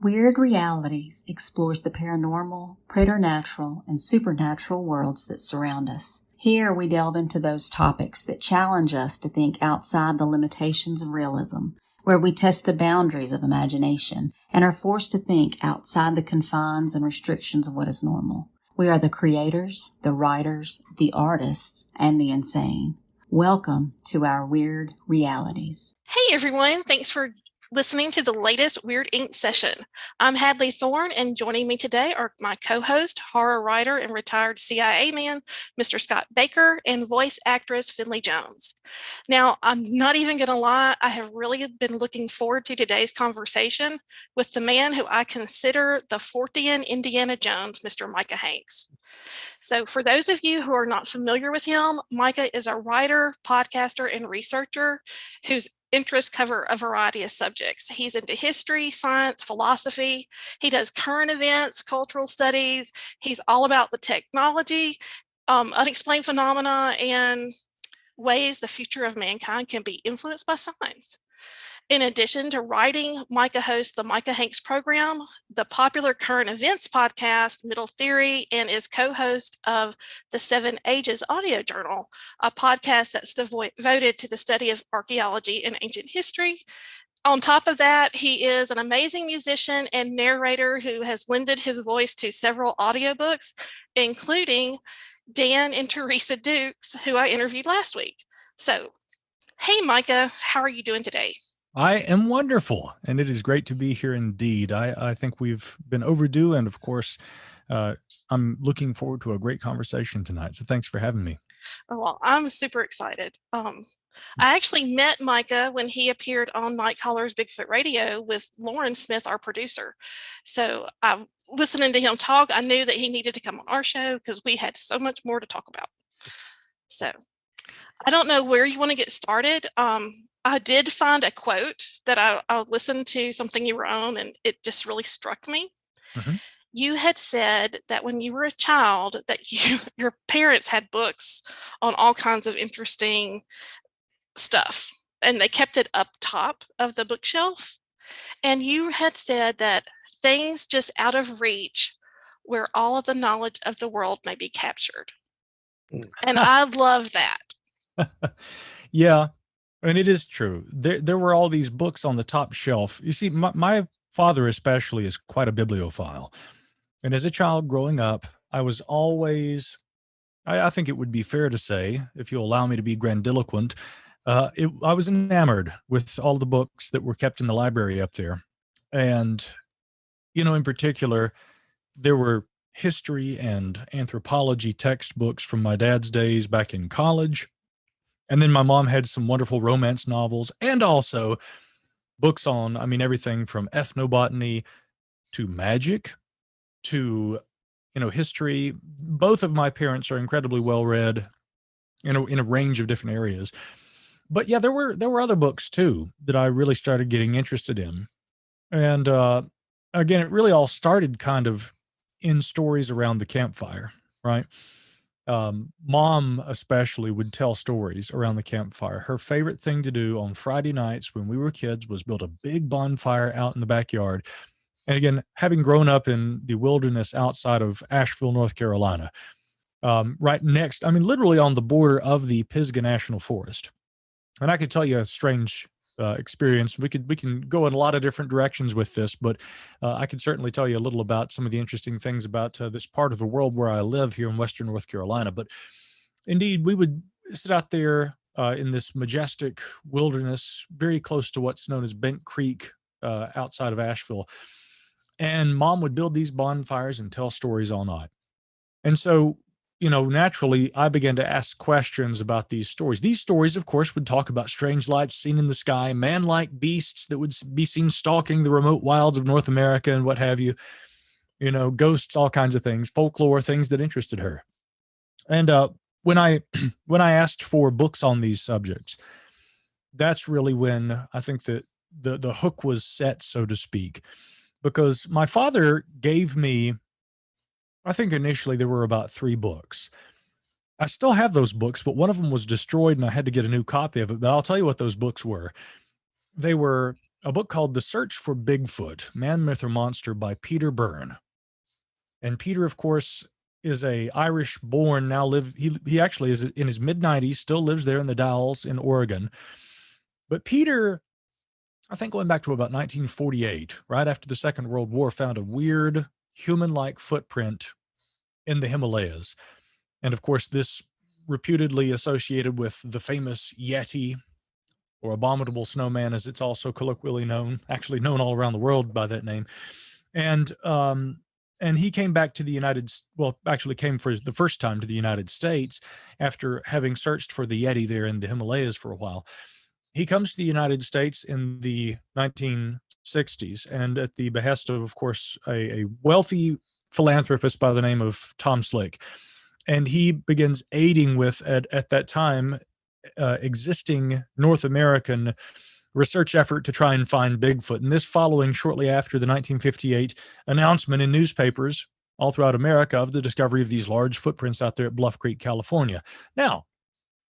Weird Realities explores the paranormal, preternatural, and supernatural worlds that surround us. Here we delve into those topics that challenge us to think outside the limitations of realism, where we test the boundaries of imagination and are forced to think outside the confines and restrictions of what is normal. We are the creators, the writers, the artists, and the insane. Welcome to our Weird Realities. Hey everyone, thanks for listening to the latest Weird Inc. session. I'm Hadley Thorne, and joining me today are my co-host, horror writer and retired CIA man, Mr. Scott Baker, and voice actress Finley Jones. Now, I'm not even going to lie, I have really been looking forward to today's conversation with the man who I consider the Fortean Indiana Jones, Mr. Micah Hanks. So for those of you who are not familiar with him, Micah is a writer, podcaster, and researcher whose interests cover a variety of subjects. He's into history, science, philosophy. He does current events, cultural studies. He's all about the technology, unexplained phenomena, and ways the future of mankind can be influenced by science. In addition to writing, Micah hosts the Micah Hanks Program, the popular current events podcast, Middle Theory, and is co-host of the 7 Ages audio journal, a podcast that's devoted to the study of archaeology and ancient history. On top of that, he is an amazing musician and narrator who has lended his voice to several audiobooks, including Dan and Teresa Dukes, who I interviewed last week. So, hey, Micah, how are you doing today? I am wonderful, and it is great to be here indeed. I think we've been overdue, and of course, I'm looking forward to a great conversation tonight. So thanks for having me. Oh, well, I'm super excited. I actually met Micah when he appeared on Nightcaller's Bigfoot Radio with Lauren Smith, our producer. So listening to him talk, I knew that he needed to come on our show because we had so much more to talk about. So I don't know where you want to get started. I did find a quote that I listened to something you were on, and it just really struck me. Mm-hmm. You had said that when you were a child that your parents had books on all kinds of interesting stuff, and they kept it up top of the bookshelf. And you had said that things just out of reach where all of the knowledge of the world may be captured. And I love that. Yeah. And it is true. There were all these books on the top shelf. You see, my father especially is quite a bibliophile. And as a child growing up, I was always, I think it would be fair to say, if you allow me to be grandiloquent, I was enamored with all the books that were kept in the library up there. And, in particular, there were history and anthropology textbooks from my dad's days back in college. And then my mom had some wonderful romance novels and also books on, everything from ethnobotany to magic to, history. Both of my parents are incredibly well read in a range of different areas. But yeah, there were other books too that I really started getting interested in. And again, it really all started kind of in stories around the campfire, right? Mom especially would tell stories around the campfire. Her favorite thing to do on Friday nights when we were kids was build a big bonfire out in the backyard. And again, having grown up in the wilderness outside of Asheville, North Carolina, right next, literally on the border of the Pisgah National Forest. And I could tell you a strange experience. We can go in a lot of different directions with this, but I can certainly tell you a little about some of the interesting things about this part of the world where I live here in Western North Carolina. But indeed, we would sit out there in this majestic wilderness, very close to what's known as Bent Creek outside of Asheville. And Mom would build these bonfires and tell stories all night. And so naturally, I began to ask questions about these stories. These stories, of course, would talk about strange lights seen in the sky, man-like beasts that would be seen stalking the remote wilds of North America and what have you, ghosts, all kinds of things, folklore, things that interested her. And when I asked for books on these subjects, that's really when I think that the hook was set, so to speak, because my father gave me, I think initially there were about 3 books. I still have those books, but one of them was destroyed and I had to get a new copy of it. But I'll tell you what those books were. They were a book called The Search for Bigfoot, Man, Myth, or Monster by Peter Byrne. And Peter, of course, is a Irish born, he actually is in his mid-90s, still lives there in the Dalles in Oregon. But Peter, I think going back to about 1948, right after the Second World War, found a weird human-like footprint in the Himalayas. And of course, this reputedly associated with the famous Yeti, or abominable snowman, as it's also colloquially known, actually known all around the world by that name. And he came back to the actually came for the first time to the United States after having searched for the Yeti there in the Himalayas for a while. He comes to the United States in the 1960s, and at the behest of course, a wealthy philanthropist by the name of Tom Slick. And he begins aiding with, at that time, existing North American research effort to try and find Bigfoot. And this following shortly after the 1958 announcement in newspapers all throughout America of the discovery of these large footprints out there at Bluff Creek, California. Now,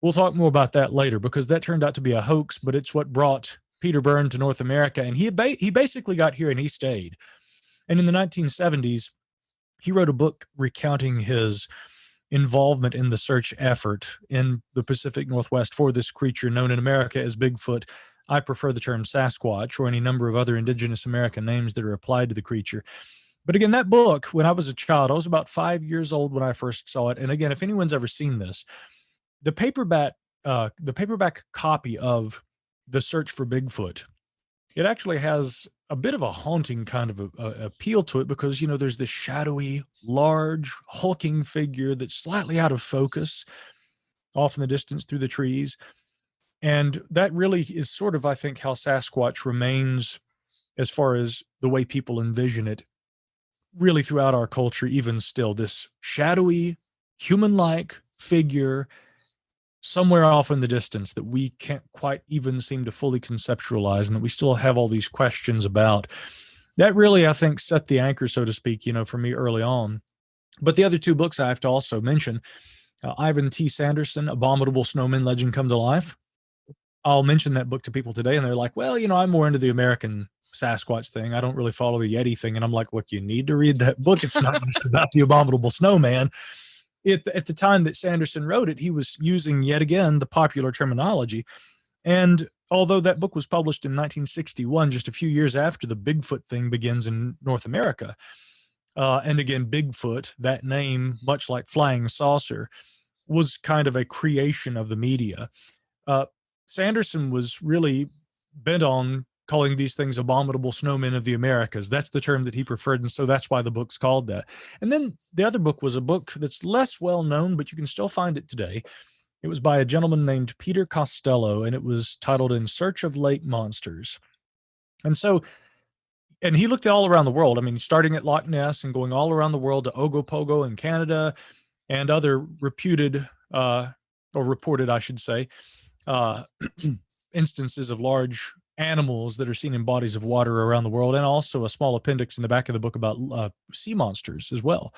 we'll talk more about that later because that turned out to be a hoax, but it's what brought Peter Byrne to North America. And he basically got here and he stayed. And in the 1970s, he wrote a book recounting his involvement in the search effort in the Pacific Northwest for this creature known in America as Bigfoot. I prefer the term Sasquatch, or any number of other indigenous American names that are applied to the creature. But again, that book, when I was a child, I was about 5 years old when I first saw it. And again, if anyone's ever seen this, the paperback copy of The Search for Bigfoot, it actually has a bit of a haunting kind of appeal to it because, there's this shadowy, large, hulking figure that's slightly out of focus off in the distance through the trees. And that really is sort of, I think, how Sasquatch remains as far as the way people envision it, really throughout our culture, even still, this shadowy, human-like figure somewhere off in the distance that we can't quite even seem to fully conceptualize and that we still have all these questions about. That really, I think, set the anchor, so to speak, for me early on. But the other two books I have to also mention, Ivan T. Sanderson, Abominable Snowmen Legend Come to Life. I'll mention that book to people today and they're like, well, I'm more into the American Sasquatch thing. I don't really follow the Yeti thing. And I'm like, look, you need to read that book. It's not just about the abominable snowman. At the time that Sanderson wrote it, he was using yet again the popular terminology. And although that book was published in 1961, just a few years after the Bigfoot thing begins in North America, and again, Bigfoot, that name, much like flying saucer, was kind of a creation of the media. Sanderson was really bent on calling these things abominable snowmen of the Americas. That's the term that he preferred, and so that's why the book's called that. And then the other book was a book that's less well known, but you can still find it today. It was by a gentleman named Peter Costello, and it was titled In Search of Lake Monsters. And he looked all around the world. I mean, starting at Loch Ness and going all around the world to Ogopogo in Canada and other reputed, or reported, I should say, instances of large animals that are seen in bodies of water around the world, and also a small appendix in the back of the book about sea monsters as well.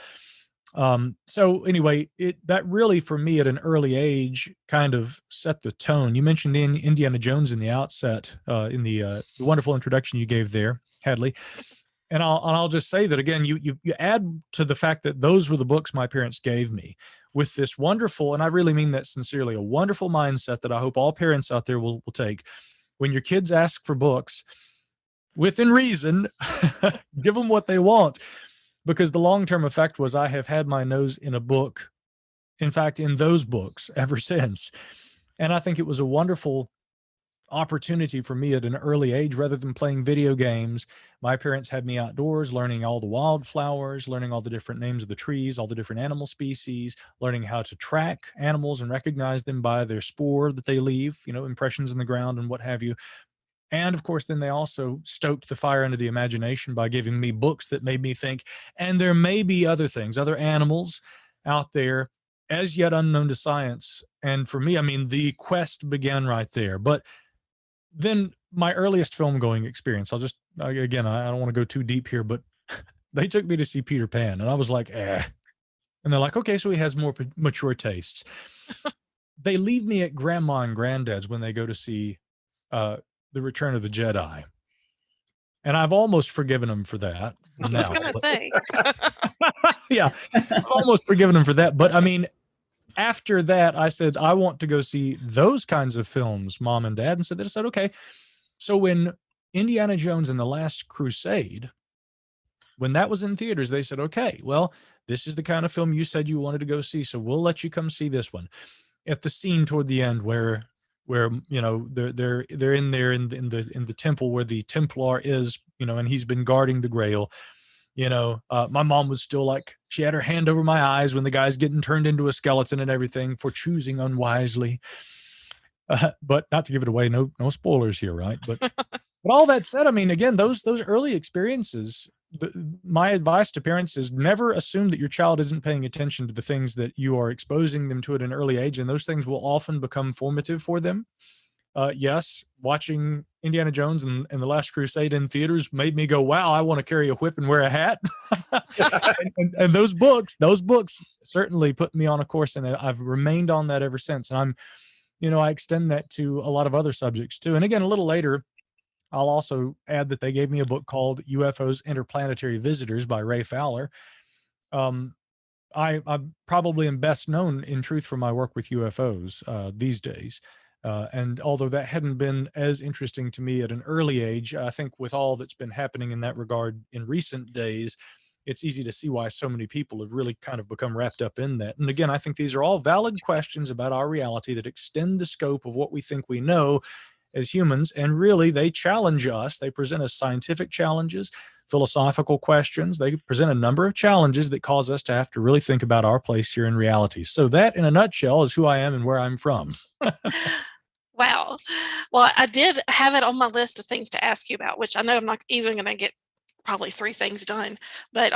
So anyway, that really, for me at an early age, kind of set the tone. You mentioned Indiana Jones in the outset, in the wonderful introduction you gave there, Hadley. And I'll just say that again, you add to the fact that those were the books my parents gave me with this wonderful, and I really mean that sincerely, a wonderful mindset that I hope all parents out there will take. When your kids ask for books, within reason, give them what they want. Because the long-term effect was I have had my nose in a book, in fact, in those books ever since. And I think it was a wonderful opportunity for me at an early age. Rather than playing video games, my parents had me outdoors learning all the wildflowers, learning all the different names of the trees, all the different animal species, learning how to track animals and recognize them by their spoor that they leave, impressions in the ground and what have you. And of course, then they also stoked the fire into the imagination by giving me books that made me think, and there may be other things, other animals out there as yet unknown to science. And for me, I mean, the quest began right there. But then my earliest film going experience, again, I don't want to go too deep here, but they took me to see Peter Pan and I was like, eh. And they're like, okay, so he has more mature tastes. They leave me at grandma and granddad's when they go to see, The Return of the Jedi. And I've almost forgiven him for that. I was going to say. Yeah, I've almost forgiven him for that. But I mean, after that, I said, I want to go see those kinds of films, Mom and Dad. And so they said, okay. So when Indiana Jones and the Last Crusade, when that was in theaters, they said, okay, well, this is the kind of film you said you wanted to go see, so we'll let you come see this one. At the scene toward the end where you know they're in there in the temple where the Templar is, you know, and he's been guarding the Grail. You know, my mom was still like, she had her hand over my eyes when the guy's getting turned into a skeleton and everything for choosing unwisely. But not to give it away, no spoilers here, right? But all that said, I mean, again, those early experiences, my advice to parents is never assume that your child isn't paying attention to the things that you are exposing them to at an early age, and those things will often become formative for them. Yes, watching Indiana Jones and the Last Crusade in theaters made me go, wow, I want to carry a whip and wear a hat. and those books certainly put me on a course, and I've remained on that ever since. And I'm, you know, I extend that to a lot of other subjects too. And again, a little later, I'll also add that they gave me a book called UFOs Interplanetary Visitors by Ray Fowler. I probably am best known in truth for my work with UFOs these days. And although that hadn't been as interesting to me at an early age, I think with all that's been happening in that regard in recent days, it's easy to see why so many people have really kind of become wrapped up in that. And again, I think these are all valid questions about our reality that extend the scope of what we think we know as humans. And really, they challenge us. They present us scientific challenges, philosophical questions. They present a number of challenges that cause us to have to really think about our place here in reality. So that, in a nutshell, is who I am and where I'm from. Wow. Well, I did have it on my list of things to ask you about, which I know I'm not even going to get probably 3 things done. But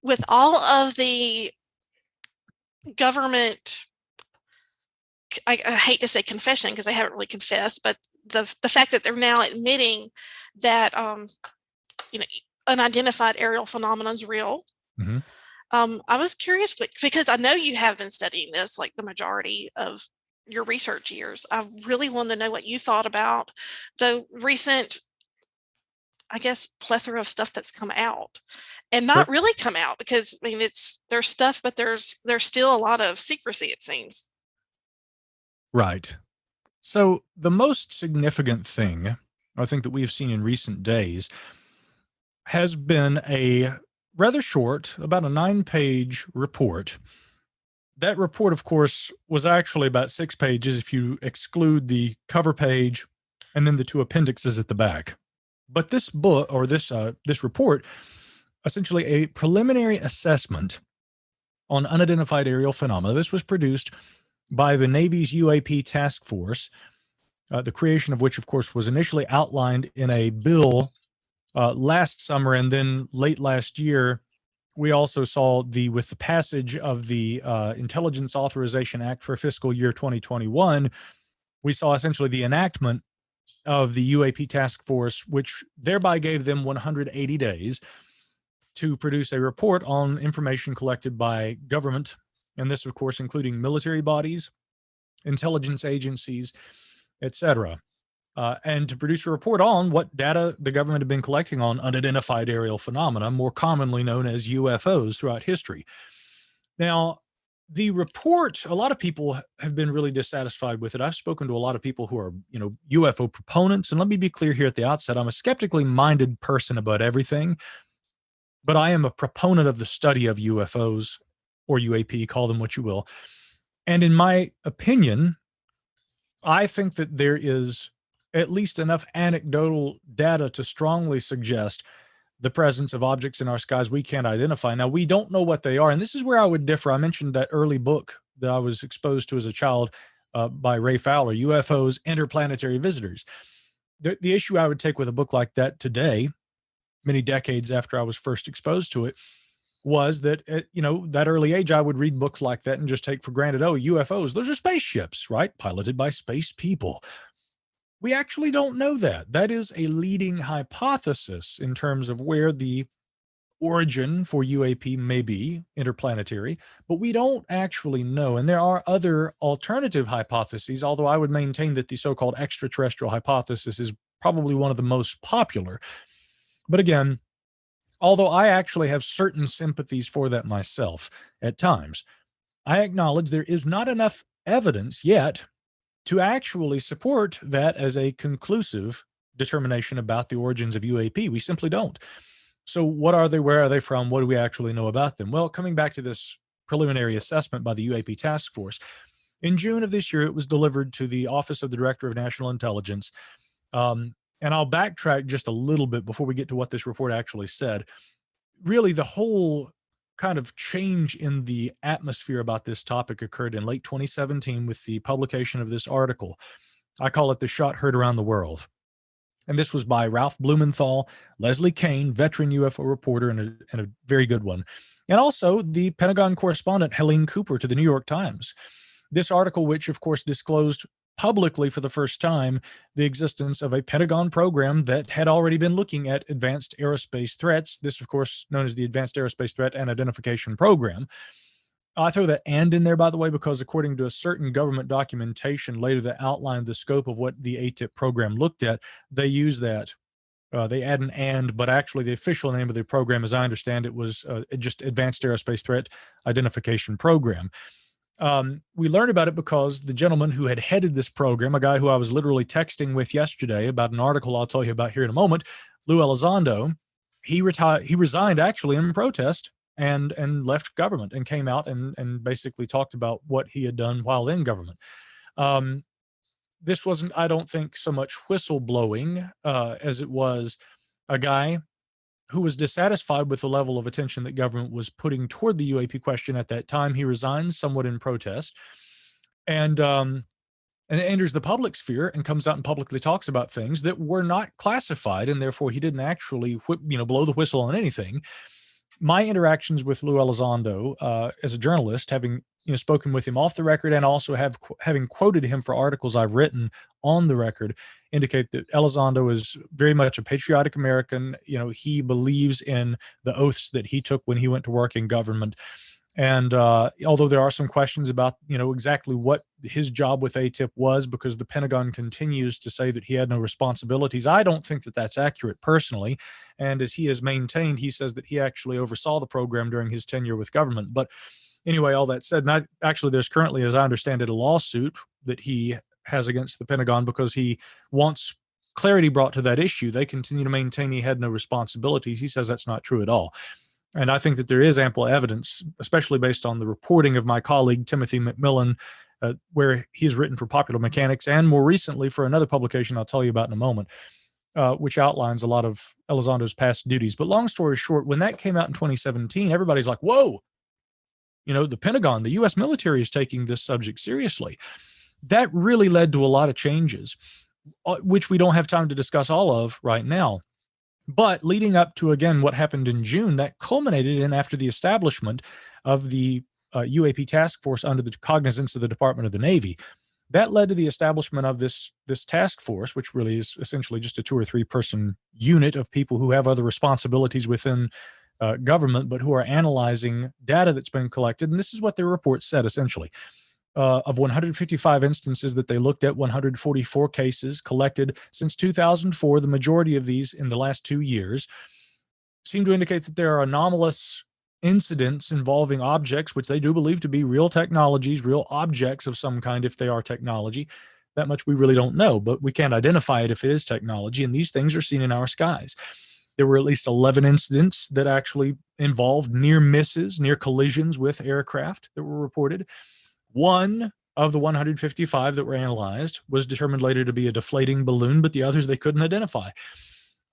with all of the government, I hate to say confession because they haven't really confessed, but the fact that they're now admitting that you know, unidentified aerial phenomenon is real. Mm-hmm. I was curious because I know you have been studying this like the majority of your research years. I really want to know what you thought about the recent, I guess, plethora of stuff that's come out, and not Sure. really come out because I mean there's stuff, but there's still a lot of secrecy, it seems. Right. So the most significant thing I think that we've seen in recent days has been a rather short, about a 9-page report. That report, of course, was actually about 6 pages if you exclude the cover page and then the 2 appendixes at the back. But this book, or this report, essentially a preliminary assessment on unidentified aerial phenomena. This was produced by the Navy's UAP task force, the creation of which, of course, was initially outlined in a bill last summer, and then late last year, we also saw with the passage of the Intelligence Authorization Act for fiscal year 2021, we saw essentially the enactment of the UAP task force, which thereby gave them 180 days to produce a report on information collected by government, and this, of course, including military bodies, intelligence agencies, etc., and to produce a report on what data the government had been collecting on unidentified aerial phenomena, more commonly known as UFOs, throughout history. Now, the report, a lot of people have been really dissatisfied with it. I've spoken to a lot of people who are, you know, UFO proponents, and let me be clear here at the outset, I'm a skeptically minded person about everything, but I am a proponent of the study of UFOs, or UAP, call them what you will. And in my opinion, I think that there is at least enough anecdotal data to strongly suggest the presence of objects in our skies we can't identify. Now, we don't know what they are, and this is where I would differ. I mentioned that early book that I was exposed to as a child by Ray Fowler, UFOs, Interplanetary Visitors. The issue I would take with a book like that today, many decades after I was first exposed to it, was that at, you know, that early age, I would read books like that and just take for granted, oh, UFOs, those are spaceships, right? Piloted by space people. We actually don't know that. That is a leading hypothesis in terms of where the origin for UAP may be, interplanetary, but we don't actually know. And there are other alternative hypotheses, although I would maintain that the so-called extraterrestrial hypothesis is probably one of the most popular. But again, although I actually have certain sympathies for that myself at times, I acknowledge there is not enough evidence yet to actually support that as a conclusive determination about the origins of UAP. We simply don't. So what are they? Where are they from? What do we actually know about them? Well, coming back to this preliminary assessment by the UAP task force, in June of this year, it was delivered to the Office of the Director of National Intelligence. And I'll backtrack just a little bit before we get to what this report actually said. Really, the whole kind of change in the atmosphere about this topic occurred in late 2017 with the publication of this article. I call it The Shot Heard Around the World. And this was by Ralph Blumenthal, Leslie Kane, veteran UFO reporter, and a very good one. And also the Pentagon correspondent, Helene Cooper, to the New York Times. This article, which of course disclosed publicly for the first time the existence of a Pentagon program that had already been looking at advanced aerospace threats. This, of course, known as the Advanced Aerospace Threat and Identification Program. I throw that "and" in there, by the way, because according to a certain government documentation later that outlined the scope of what the ATIP program looked at, they use that. They add an "and," but actually the official name of the program, as I understand it, was just Advanced Aerospace Threat Identification Program. We learned about it because the gentleman who had headed this program, a guy who I was literally texting with yesterday about an article I'll tell you about here in a moment, Lou Elizondo, he resigned actually in protest and left government and came out and basically talked about what he had done while in government. This wasn't, I don't think, so much whistleblowing as it was a guy who was dissatisfied with the level of attention that government was putting toward the UAP question at that time. He resigns somewhat in protest and enters the public sphere and comes out and publicly talks about things that were not classified, and therefore he didn't actually blow the whistle on anything. My interactions with Lou Elizondo as a journalist, having spoken with him off the record and also having quoted him for articles I've written on the record, indicate that Elizondo is very much a patriotic American. He believes in the oaths that he took when he went to work in government. And although there are some questions about, exactly what his job with ATIP was, because the Pentagon continues to say that he had no responsibilities, I don't think that that's accurate personally. And as he has maintained, he says that he actually oversaw the program during his tenure with government. But anyway, all that said, there's currently, as I understand it, a lawsuit that he has against the Pentagon because he wants clarity brought to that issue. They continue to maintain he had no responsibilities. He says that's not true at all. And I think that there is ample evidence, especially based on the reporting of my colleague, Timothy McMillan, where he's written for Popular Mechanics and more recently for another publication I'll tell you about in a moment, which outlines a lot of Elizondo's past duties. But long story short, when that came out in 2017, everybody's like, whoa, the Pentagon, the U.S. military is taking this subject seriously. That really led to a lot of changes, which we don't have time to discuss all of right now. But leading up to, again, what happened in June, that culminated in after the establishment of the UAP task force under the cognizance of the Department of the Navy. That led to the establishment of this task force, which really is essentially just a 2 or 3 person unit of people who have other responsibilities within government, but who are analyzing data that's been collected. And this is what their report said, essentially. Of 155 instances that they looked at, 144 cases collected since 2004, the majority of these in the last 2 years, seem to indicate that there are anomalous incidents involving objects, which they do believe to be real technologies, real objects of some kind if they are technology. That much we really don't know, but we can't identify it if it is technology, and these things are seen in our skies. There were at least 11 incidents that actually involved near misses, near collisions with aircraft that were reported. One of the 155 that were analyzed was determined later to be a deflating balloon, but the others they couldn't identify.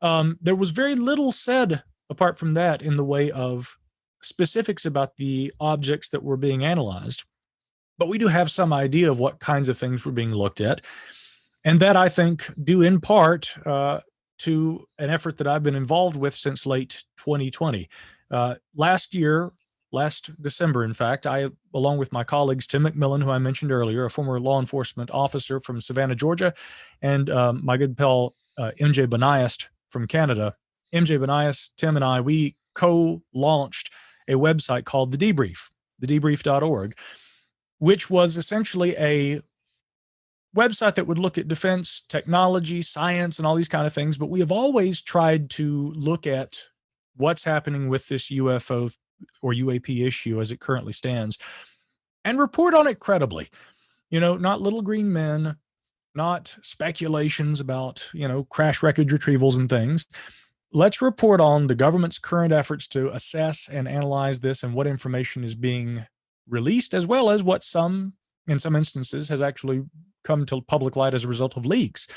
There was very little said apart from that in the way of specifics about the objects that were being analyzed. But we do have some idea of what kinds of things were being looked at. And that, I think, due in part to an effort that I've been involved with since late 2020. Last December, in fact, I, along with my colleagues, Tim McMillan, who I mentioned earlier, a former law enforcement officer from Savannah, Georgia, and my good pal, MJ Banias from Canada. MJ Banias, Tim, and I, we co-launched a website called The Debrief, thedebrief.org, which was essentially a website that would look at defense, technology, science, and all these kind of things. But we have always tried to look at what's happening with this UFO or UAP issue as it currently stands and report on it credibly. Not little green men, not speculations about, crash wreckage retrievals and things. Let's report on the government's current efforts to assess and analyze this and what information is being released, as well as what in some instances, has actually come to public light as a result of leaks.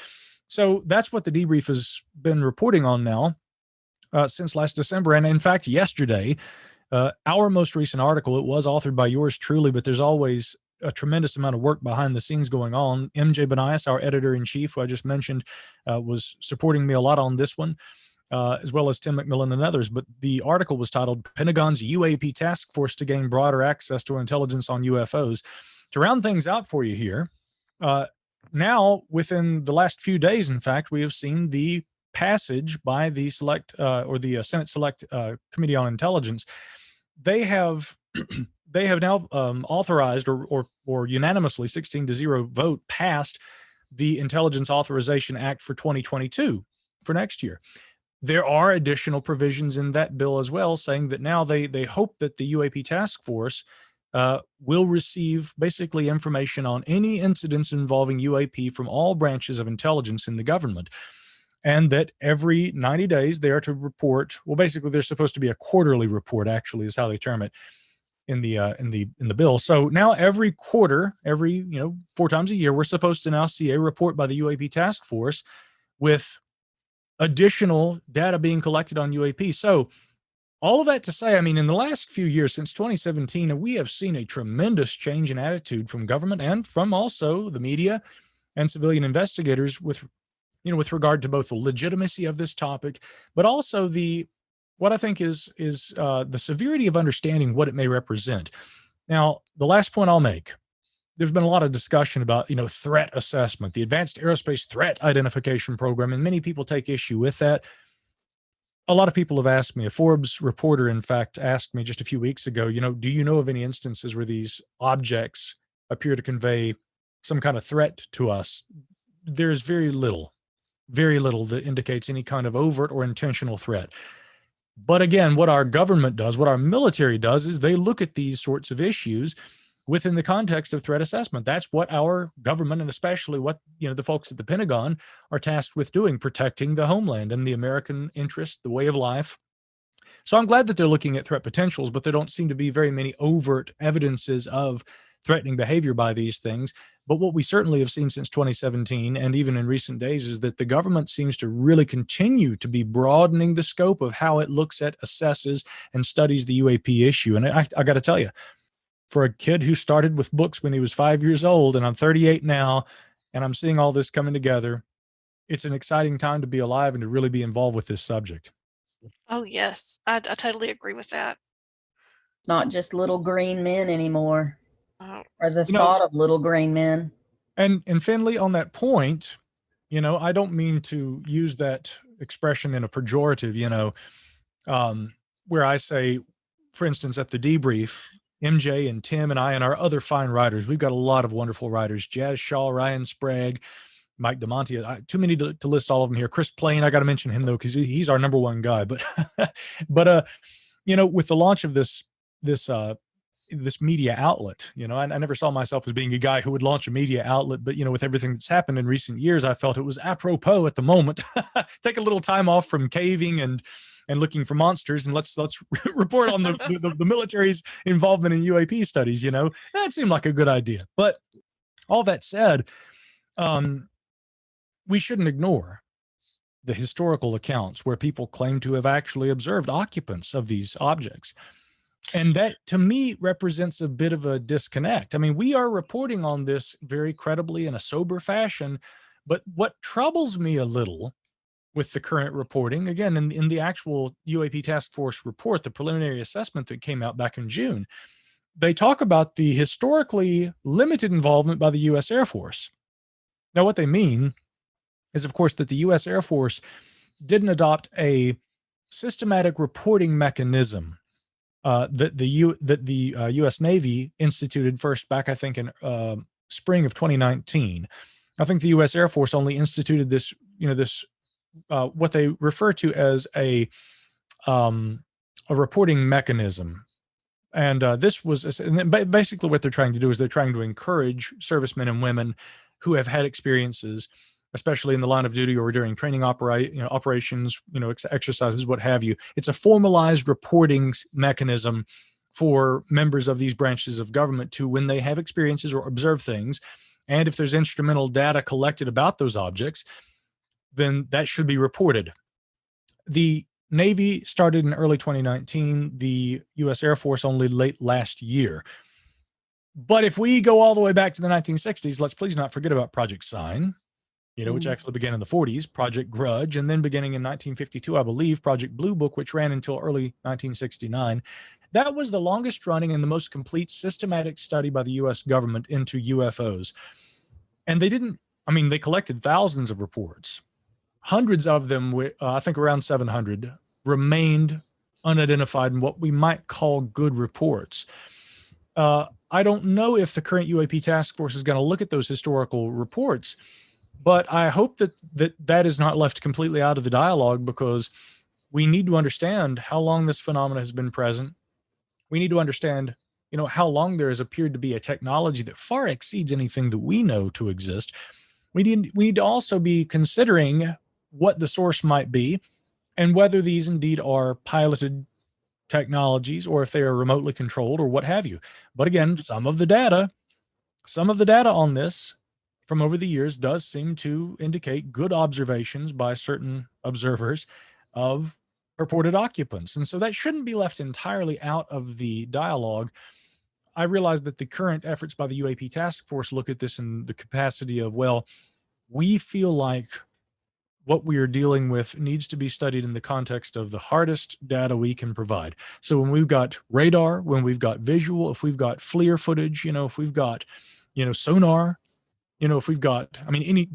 So that's what the debrief has been reporting on now since last December. And in fact, yesterday, our most recent article, it was authored by yours truly, but there's always a tremendous amount of work behind the scenes going on. MJ Banias, our editor-in-chief, who I just mentioned, was supporting me a lot on this one, as well as Tim McMillan and others. But the article was titled Pentagon's UAP Task Force to Gain Broader Access to Intelligence on UFOs. To round things out for you here, now within the last few days, in fact, we have seen the passage by the Senate Select Committee on Intelligence. They have now authorized or unanimously 16-0 vote passed the Intelligence Authorization Act for 2022 for next year. There are additional provisions in that bill as well, saying that now they hope that the UAP task force will receive basically information on any incidents involving UAP from all branches of intelligence in the government. And that every 90 days they are to report. Well, basically, there's supposed to be a quarterly report, actually, is how they term it in the bill. So now every quarter, 4 times a year, we're supposed to now see a report by the UAP task force with additional data being collected on UAP. So all of that to say, in the last few years, since 2017, we have seen a tremendous change in attitude from government and from also the media and civilian investigators with regard to both the legitimacy of this topic, but also what I think is the severity of understanding what it may represent. Now, the last point I'll make, there's been a lot of discussion about, threat assessment, the Advanced Aerospace Threat Identification Program, and many people take issue with that. A lot of people have asked me, a Forbes reporter, in fact, asked me just a few weeks ago, do you know of any instances where these objects appear to convey some kind of threat to us? There's very little that indicates any kind of overt or intentional threat. But again, what our government does, what our military does, is they look at these sorts of issues within the context of threat assessment. That's what our government, and especially what the folks at the Pentagon are tasked with doing, protecting the homeland and the American interest, the way of life. So I'm glad that they're looking at threat potentials, but there don't seem to be very many overt evidences of threatening behavior by these things. But what we certainly have seen since 2017 and even in recent days is that the government seems to really continue to be broadening the scope of how it looks at, assesses, and studies the UAP issue. And I got to tell you, for a kid who started with books when he was 5 years old, and I'm 38 now, and I'm seeing all this coming together, it's an exciting time to be alive and to really be involved with this subject. Oh, yes. I totally agree with that. Not just little green men anymore, Oh. or the thought of little green men. And Finley, on that point, I don't mean to use that expression in a pejorative, where I say, for instance, at the debrief, MJ and Tim and I and our other fine writers, we've got a lot of wonderful writers, Jazz Shaw, Ryan Sprague, Mike DeMonte, too many to list all of them here. Chris Plain, I got to mention him though, because he's our number one guy. But, with the launch of this media outlet, I never saw myself as being a guy who would launch a media outlet, but with everything that's happened in recent years, I felt it was apropos at the moment. Take a little time off from caving and looking for monsters, and let's report on the military's involvement in UAP studies. That seemed like a good idea. But all that said, we shouldn't ignore the historical accounts where people claim to have actually observed occupants of these objects. And that, to me, represents a bit of a disconnect. We are reporting on this very credibly in a sober fashion, but what troubles me a little with the current reporting, again, in the actual UAP Task Force report, the preliminary assessment that came out back in June, they talk about the historically limited involvement by the U.S. Air Force. Now, what they mean is, of course, that the U.S. Air Force didn't adopt a systematic reporting mechanism that the U.S. Navy instituted first back, I think, in spring of 2019. I think the U.S. Air Force only instituted this, what they refer to as a reporting mechanism. And this was, and basically what they're trying to do is they're trying to encourage servicemen and women who have had experiences, especially in the line of duty or during training operations, exercises, what have you. It's a formalized reporting mechanism for members of these branches of government to, when they have experiences or observe things, and if there's instrumental data collected about those objects, then that should be reported. The Navy started in early 2019, the U.S. Air Force only late last year. But if we go all the way back to the 1960s, let's please not forget about Project Sign, which actually began in the 40s, Project Grudge, and then beginning in 1952, I believe, Project Blue Book, which ran until early 1969. That was the longest running and the most complete systematic study by the U.S. government into UFOs. And they collected thousands of reports. Hundreds of them, I think around 700, remained unidentified and what we might call good reports. I don't know if the current UAP task force is going to look at those historical reports, but I hope that is not left completely out of the dialogue, because we need to understand how long this phenomenon has been present. We need to understand, how long there has appeared to be a technology that far exceeds anything that we know to exist. We need to also be considering what the source might be and whether these indeed are piloted technologies or if they are remotely controlled or what have you. But again, some of the data on this from over the years does seem to indicate good observations by certain observers of purported occupants. And so that shouldn't be left entirely out of the dialogue. I realize that the current efforts by the UAP task force look at this in the capacity of, well, we feel like what we are dealing with needs to be studied in the context of the hardest data we can provide. So when we've got radar, when we've got visual, if we've got FLIR footage, if we've got, sonar, if we've got,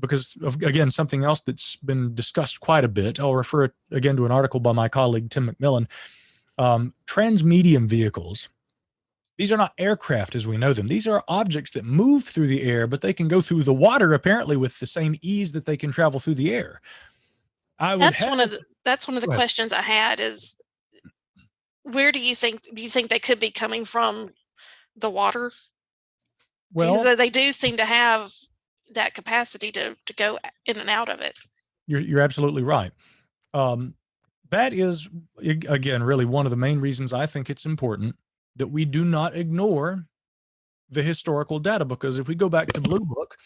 because of, again, something else that's been discussed quite a bit, I'll refer again to an article by my colleague, Tim McMillan, transmedium vehicles. These are not aircraft as we know them. These are objects that move through the air, but they can go through the water apparently with the same ease that they can travel through the air. That's one of the questions I had is, where do you think they could be coming from? The water? Well, because they do seem to have that capacity to go in and out of it. You're absolutely right. That is, again, really one of the main reasons I think it's important that we do not ignore the historical data, because if we go back to Blue Book,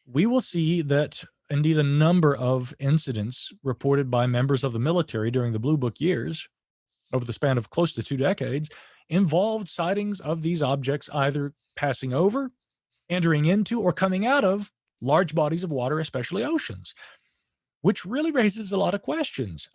we will see that indeed a number of incidents reported by members of the military during the Blue Book years, over the span of close to 2 decades, involved sightings of these objects either passing over, entering into, or coming out of large bodies of water, especially oceans, which really raises a lot of questions.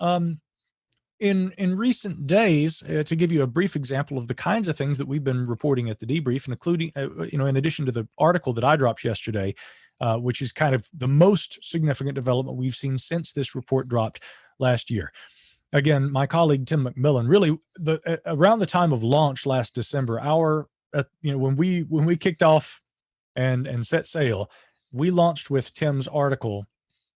In recent days, to give you a brief example of the kinds of things that we've been reporting at the debrief, and including, in addition to the article that I dropped yesterday, which is kind of the most significant development we've seen since this report dropped last year. Again, my colleague Tim McMillan, really, around the time of launch last December, when we kicked off and set sail, we launched with Tim's article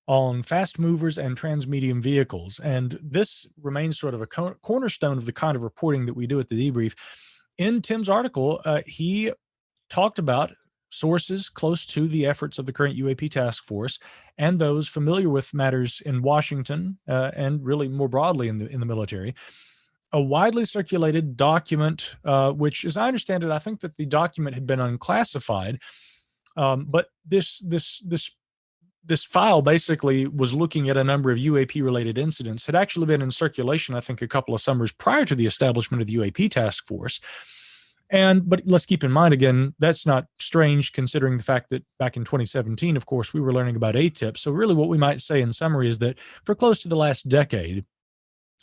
on fast movers and transmedium vehicles. And this remains sort of a cornerstone of the kind of reporting that we do at the debrief. In Tim's article, he talked about sources close to the efforts of the current UAP task force and those familiar with matters in Washington and really more broadly in the military. A widely circulated document, which, as I understand it, I think that the document had been unclassified, but this file basically was looking at a number of UAP-related incidents, had actually been in circulation, I think, a couple of summers prior to the establishment of the UAP task force. But let's keep in mind, again, that's not strange considering the fact that back in 2017, of course, we were learning about ATIP. So really what we might say in summary is that for close to the last decade,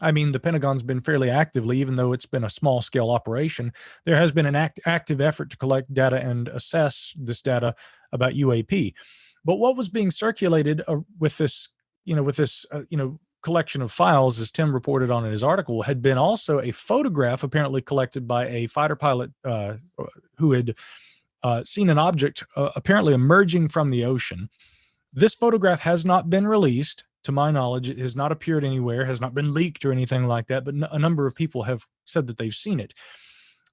the Pentagon's been fairly actively, even though it's been a small-scale operation, there has been an active effort to collect data and assess this data about UAP. But what was being circulated with this collection of files, as Tim reported on in his article, had been also a photograph apparently collected by a fighter pilot who had seen an object apparently emerging from the ocean. This photograph has not been released. To my knowledge, it has not appeared anywhere, has not been leaked or anything like that, but a number of people have said that they've seen it.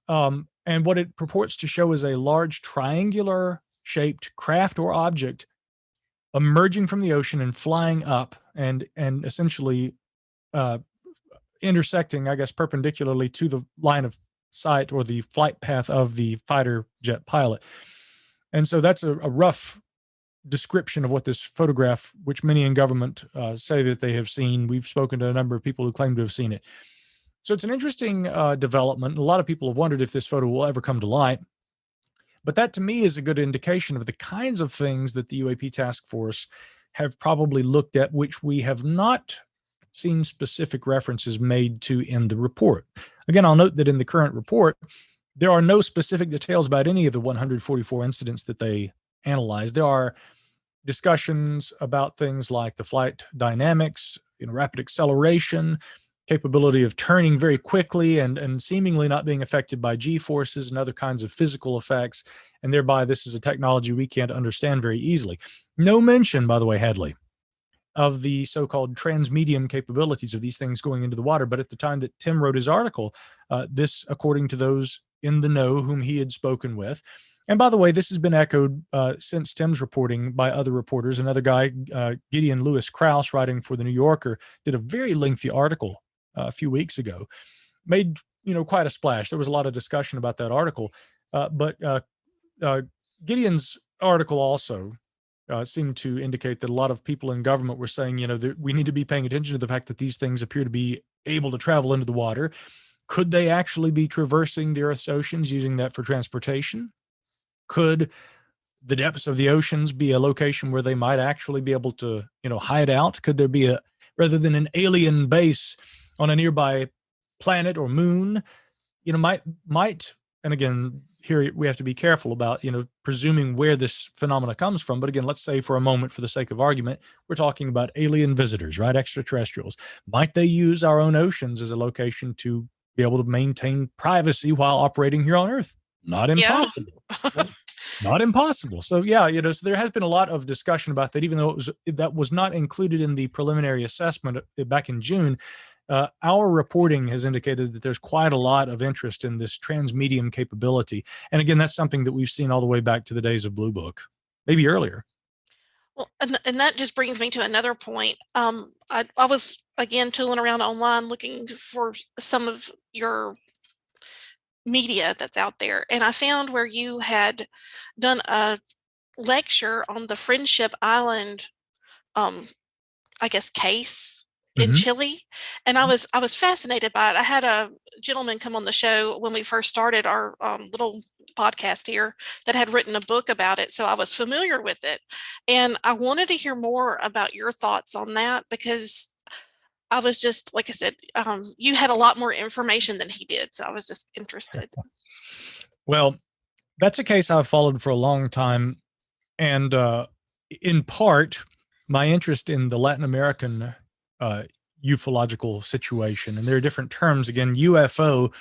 And what it purports to show is a large triangular shaped craft or object emerging from the ocean and flying up and essentially intersecting, I guess, perpendicularly to the line of sight or the flight path of the fighter jet pilot. And so that's a rough description of what this photograph, which many in government say that they have seen. We've spoken to a number of people who claim to have seen it. So it's an interesting development. A lot of people have wondered if this photo will ever come to light. But that to me is a good indication of the kinds of things that the UAP task force have probably looked at, which we have not seen specific references made to in the report. Again, I'll note that in the current report, there are no specific details about any of the 144 incidents that they analyzed. There are discussions about things like the flight dynamics, rapid acceleration, capability of turning very quickly and seemingly not being affected by G-forces and other kinds of physical effects. And thereby, this is a technology we can't understand very easily. No mention, by the way, Hadley, of the so-called transmedium capabilities of these things going into the water. But at the time that Tim wrote his article, this, according to those in the know whom he had spoken with, and by the way, this has been echoed since Tim's reporting by other reporters. Another guy, Gideon Lewis Krause, writing for the New Yorker, did a very lengthy article a few weeks ago, made quite a splash. There was a lot of discussion about that article, but Gideon's article also seemed to indicate that a lot of people in government were saying, we need to be paying attention to the fact that these things appear to be able to travel into the water. Could they actually be traversing the Earth's oceans, using that for transportation? Could the depths of the oceans be a location where they might actually be able to, hide out? Could there be rather than an alien base on a nearby planet or moon, might, and again, here we have to be careful about, presuming where this phenomena comes from. But again, let's say for a moment, for the sake of argument, we're talking about alien visitors, right? Extraterrestrials. Might they use our own oceans as a location to be able to maintain privacy while operating here on Earth? Not impossible. Yeah. Not impossible. So yeah, so there has been a lot of discussion about that, even though that was not included in the preliminary assessment back in June. Our reporting has indicated that there's quite a lot of interest in this transmedium capability. And again, that's something that we've seen all the way back to the days of Blue Book, maybe earlier. Well, and that just brings me to another point. I was, again, tooling around online looking for some of your media that's out there. And I found where you had done a lecture on the Friendship Island, I guess, case in Chile. And I was fascinated by it. I had a gentleman come on the show when we first started our little podcast here that had written a book about it. So I was familiar with it. And I wanted to hear more about your thoughts on that, because I was just, like I said, you had a lot more information than he did. So I was just interested. Well, that's a case I've followed for a long time. And in part, my interest in the Latin American ufological situation. And there are different terms. Again, UFO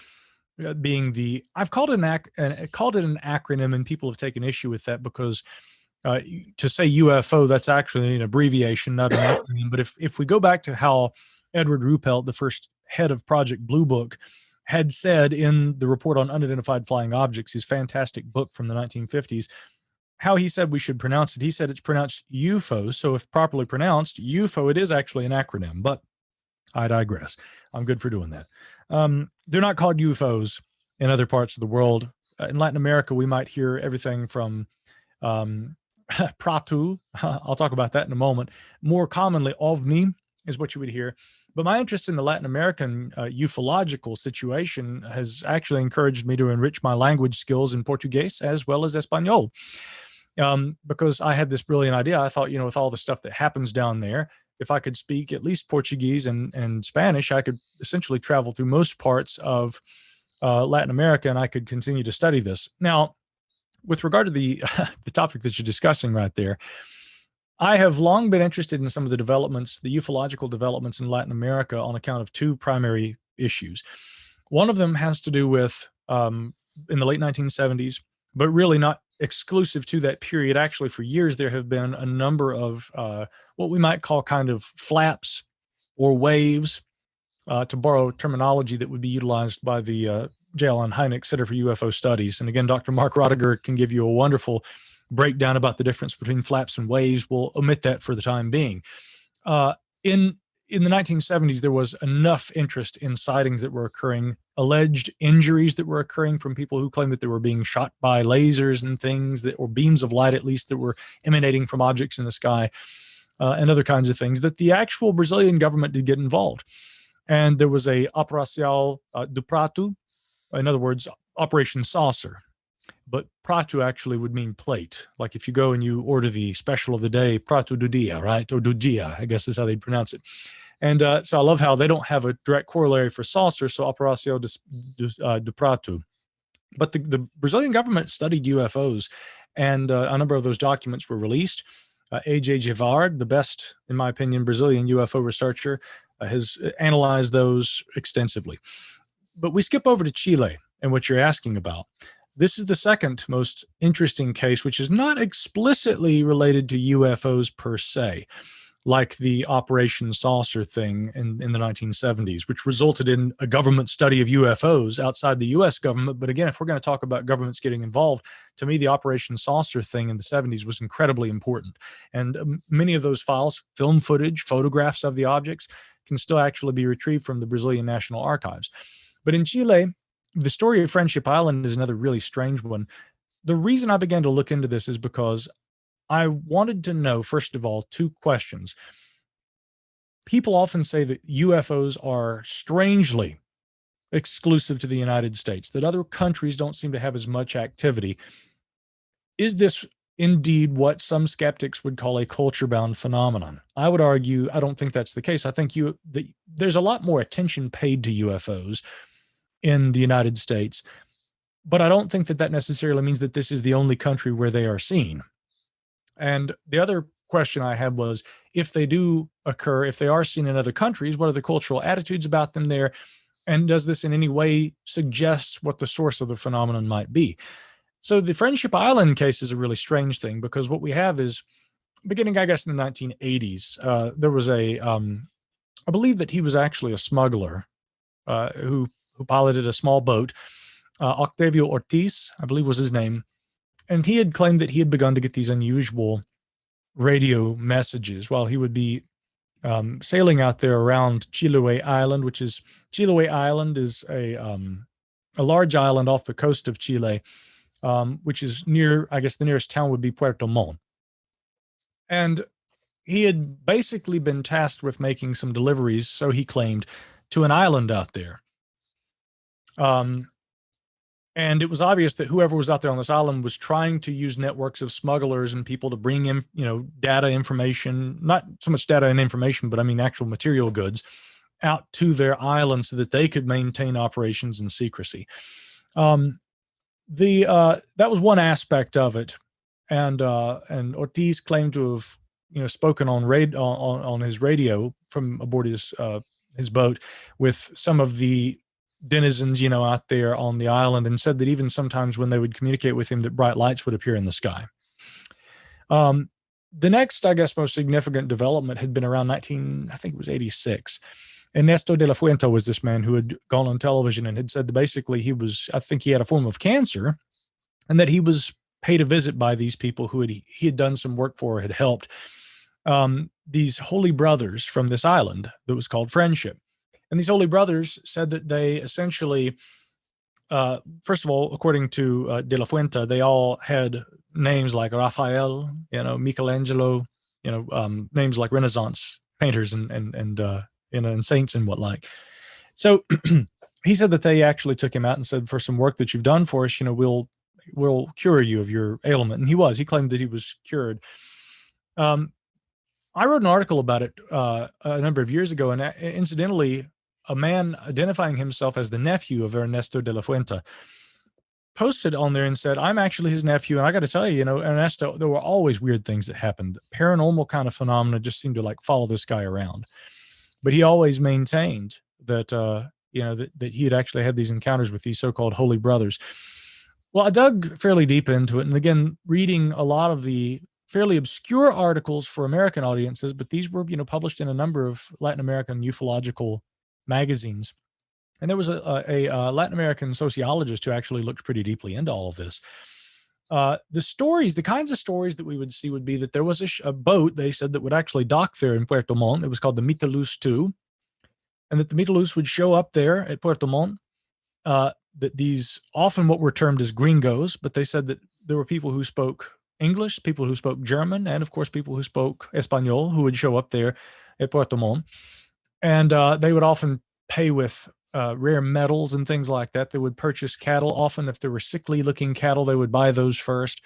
being I've called it an acronym, and people have taken issue with that because to say UFO, that's actually an abbreviation, not an acronym. But if we go back to how Edward Ruppelt, the first head of Project Blue Book, had said in the report on unidentified flying objects, his fantastic book from the 1950s, how he said we should pronounce it. He said it's pronounced UFO. So if properly pronounced UFO, it is actually an acronym, but I digress. I'm good for doing that. They're not called UFOs in other parts of the world. In Latin America, we might hear everything from Pratu. I'll talk about that in a moment. More commonly, OVNI is what you would hear. But my interest in the Latin American ufological situation has actually encouraged me to enrich my language skills in Portuguese as well as Espanol. Because I had this brilliant idea. I thought, with all the stuff that happens down there, if I could speak at least Portuguese and Spanish, I could essentially travel through most parts of Latin America, and I could continue to study this. Now, with regard to the topic that you're discussing right there, I have long been interested in some of the developments, the ufological developments in Latin America, on account of two primary issues. One of them has to do with, in the late 1970s, but really not exclusive to that period. Actually, for years, there have been a number of what we might call kind of flaps or waves, to borrow terminology that would be utilized by the J. Allen Hynek Center for UFO Studies. And again, Dr. Mark Rodiger can give you a wonderful breakdown about the difference between flaps and waves. We'll omit that for the time being. In the 1970s, there was enough interest in sightings that were occurring, alleged injuries that were occurring from people who claimed that they were being shot by lasers and things that, or beams of light at least, that were emanating from objects in the sky, and other kinds of things, that the actual Brazilian government did get involved. And there was a Operação do Prato, in other words, Operation Saucer. But prato actually would mean plate. Like if you go and you order the special of the day, prato do dia, right? Or do dia, I guess is how they'd pronounce it. And so I love how they don't have a direct corollary for saucer, so Operação do Prato. But the Brazilian government studied UFOs, and a number of those documents were released. A.J. Gevard, the best, in my opinion, Brazilian UFO researcher, has analyzed those extensively. But we skip over to Chile and what you're asking about. This is the second most interesting case, which is not explicitly related to UFOs per se, like the Operation Saucer thing in the 1970s, which resulted in a government study of UFOs outside the U.S. government. But again, if we're going to talk about governments getting involved, to me, the Operation Saucer thing in the 70s was incredibly important. And many of those files, film footage, photographs of the objects, can still actually be retrieved from the Brazilian National Archives. But in Chile, the story of Friendship Island is another really strange one. The reason I began to look into this is because I wanted to know, first of all, two questions. People often say that UFOs are strangely exclusive to the United States, that other countries don't seem to have as much activity. Is this indeed what some skeptics would call a culture-bound phenomenon? I would argue I don't think that's the case. I think there's a lot more attention paid to UFOs in the United States, but I don't think that necessarily means that this is the only country where they are seen. And the other question I had was, if they do occur, if they are seen in other countries, what are the cultural attitudes about them there? And does this in any way suggest what the source of the phenomenon might be? So the Friendship Island case is a really strange thing, because what we have is, beginning, I guess, in the 1980s, there was I believe that he was actually a smuggler who piloted a small boat. Octavio Ortiz, I believe was his name. And he had claimed that he had begun to get these unusual radio messages while he would be sailing out there around Chiloé Island, Chiloé Island is a large island off the coast of Chile, which is near, I guess the nearest town would be Puerto Montt. And he had basically been tasked with making some deliveries, so he claimed, to an island out there. And it was obvious that whoever was out there on this island was trying to use networks of smugglers and people to bring in, data, information, not so much data and information, but I mean actual material goods out to their island so that they could maintain operations in secrecy. That was one aspect of it. And Ortiz claimed to have, spoken on his radio from aboard his boat with some of the denizens, out there on the island, and said that even sometimes when they would communicate with him, that bright lights would appear in the sky. The next, I guess, most significant development had been around 86. Ernesto de la Fuente was this man who had gone on television and had said that basically I think he had a form of cancer, and that he was paid a visit by these people who he had done some work for, had helped these holy brothers from this island that was called Friendship. And these holy brothers said that they essentially, first of all, according to De La Fuente, they all had names like Raphael, Michelangelo, names like Renaissance painters and saints and what like. So he said that they actually took him out and said, for some work that you've done for us, we'll cure you of your ailment. And he claimed that he was cured. I wrote an article about it a number of years ago, and incidentally, a man identifying himself as the nephew of Ernesto de la Fuente posted on there and said, I'm actually his nephew, and I got to tell you, Ernesto, there were always weird things that happened. Paranormal kind of phenomena just seemed to follow this guy around. But he always maintained that, that he had actually had these encounters with these so-called holy brothers. Well, I dug fairly deep into it. And again, reading a lot of the fairly obscure articles for American audiences, but these were, published in a number of Latin American ufological magazines. And there was a Latin American sociologist who actually looked pretty deeply into all of this. The kinds of stories that we would see would be that there was a boat, they said, that would actually dock there in Puerto Montt. It was called the Mitalus II. And that the Mitalus would show up there at Puerto Montt. That these often what were termed as gringos, but they said that there were people who spoke English, people who spoke German, and of course people who spoke Espanol who would show up there at Puerto Montt. And they would often pay with rare metals and things like that. They would purchase cattle. Often, if there were sickly looking cattle, they would buy those first.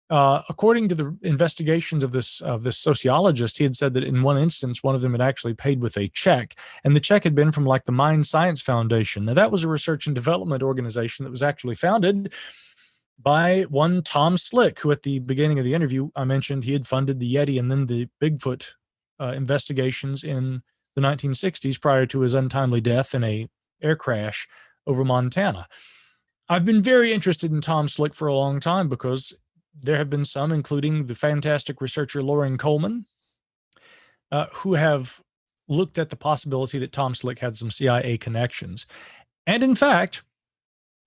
According to the investigations of this sociologist, he had said that in one instance, one of them had actually paid with a check, and the check had been from like the Mind Science Foundation. Now, that was a research and development organization that was actually founded by one Tom Slick, who at the beginning of the interview I mentioned he had funded the Yeti and then the Bigfoot investigations in the 1960s prior to his untimely death in a air crash over Montana. I've been very interested in Tom Slick for a long time because there have been some, including the fantastic researcher Lauren Coleman, who have looked at the possibility that Tom Slick had some CIA connections. And in fact,